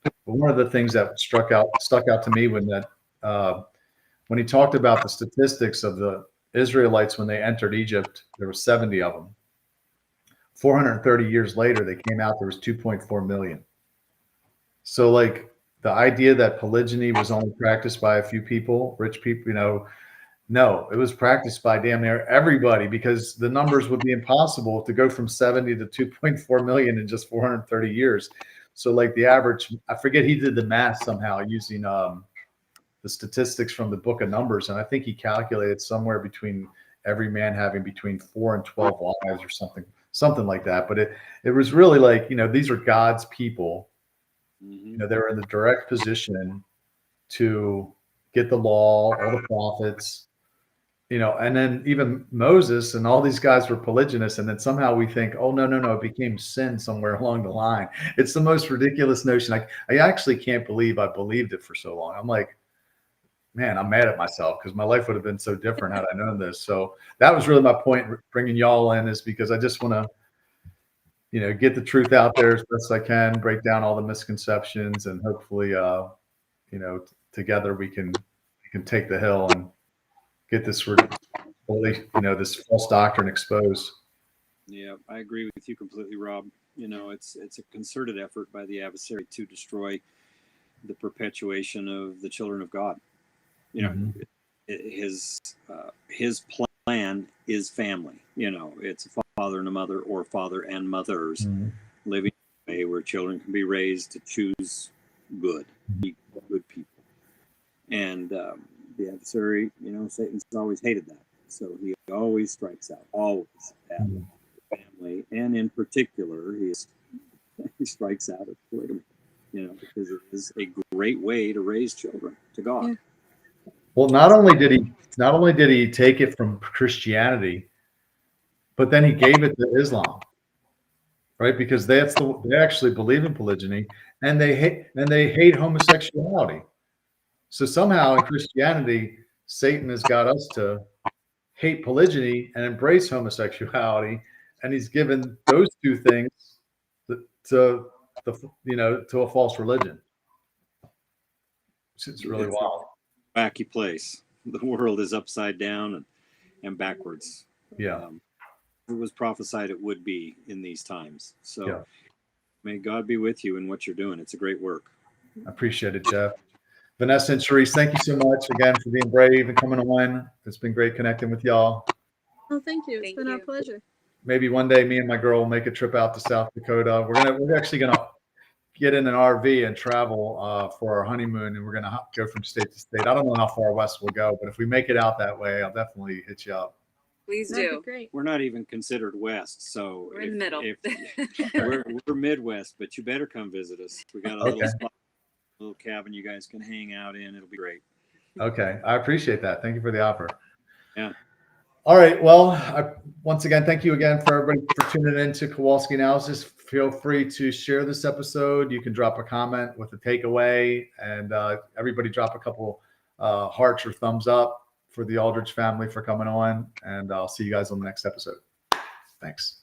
But one of the things that stuck out to me when he talked about the statistics of the Israelites when they entered Egypt, there were 70 of them. 430 years later, they came out, there was 2.4 million. So like the idea that polygyny was only practiced by a few people, rich people, you know, no, it was practiced by damn near everybody, because the numbers would be impossible to go from 70 to 2.4 million in just 430 years. So like the average, I forget, he did the math somehow using the statistics from the book of Numbers. And I think he calculated somewhere between every man having between 4 and 12 wives or something like that. But it was really like, you know, these are God's people. You know, they were in the direct position to get the law, all the prophets, you know, and then even Moses and all these guys were polygynous. And then somehow we think, oh, no, it became sin somewhere along the line. It's the most ridiculous notion. I actually can't believe I believed it for so long. I'm like, man, I'm mad at myself, because my life would have been so different had I known this. So that was really my point, bringing y'all in, is because I just want to, you know, get the truth out there as best I can, break down all the misconceptions, and hopefully, you know, together we can take the hill and get this this false doctrine exposed. Yeah, I agree with you completely, Rob. You know, it's a concerted effort by the adversary to destroy the perpetuation of the children of God. You know, his plan is family. You know, it's a father and a mother, or father and mothers living in a way where children can be raised to choose good, be good people. And the adversary, you know, Satan's always hated that. So he always strikes out, always at family. And in particular, he strikes out at polygamy, you know, because it is a great way to raise children to God. Yeah. Well, not only did he take it from Christianity, but then he gave it to Islam, right? Because they actually believe in polygyny, and they hate homosexuality. So somehow in Christianity, Satan has got us to hate polygyny and embrace homosexuality, and he's given those two things to a false religion. It's really wild. Wacky place. The world is upside down and backwards. Yeah. It was prophesied it would be in these times. So Yeah. may God be with you in what you're doing. It's a great work. I appreciate it, Jeff. Vanessa and Charisse, thank you so much again for being brave and coming on. It's been great connecting with y'all. Oh, thank you. It's Thank been our you. pleasure. Maybe one day me and my girl will make a trip out to South Dakota. We're actually gonna get in an RV and travel for our honeymoon, and we're gonna go from state to state. I don't know how far west we'll go, but if we make it out that way, I'll definitely hit you up. Please That'd do. be great. We're not even considered west, so We're in the middle. We're Midwest, but you better come visit us. We got a little spot, little cabin you guys can hang out in. It'll be great. Okay, I appreciate that. Thank you for the offer. Yeah. All right. Well, once again, thank you again for everybody for tuning in to Kowalski Analysis. Feel free to share this episode. You can drop a comment with a takeaway, and everybody drop a couple hearts or thumbs up for the Aldridge family for coming on. And I'll see you guys on the next episode. Thanks.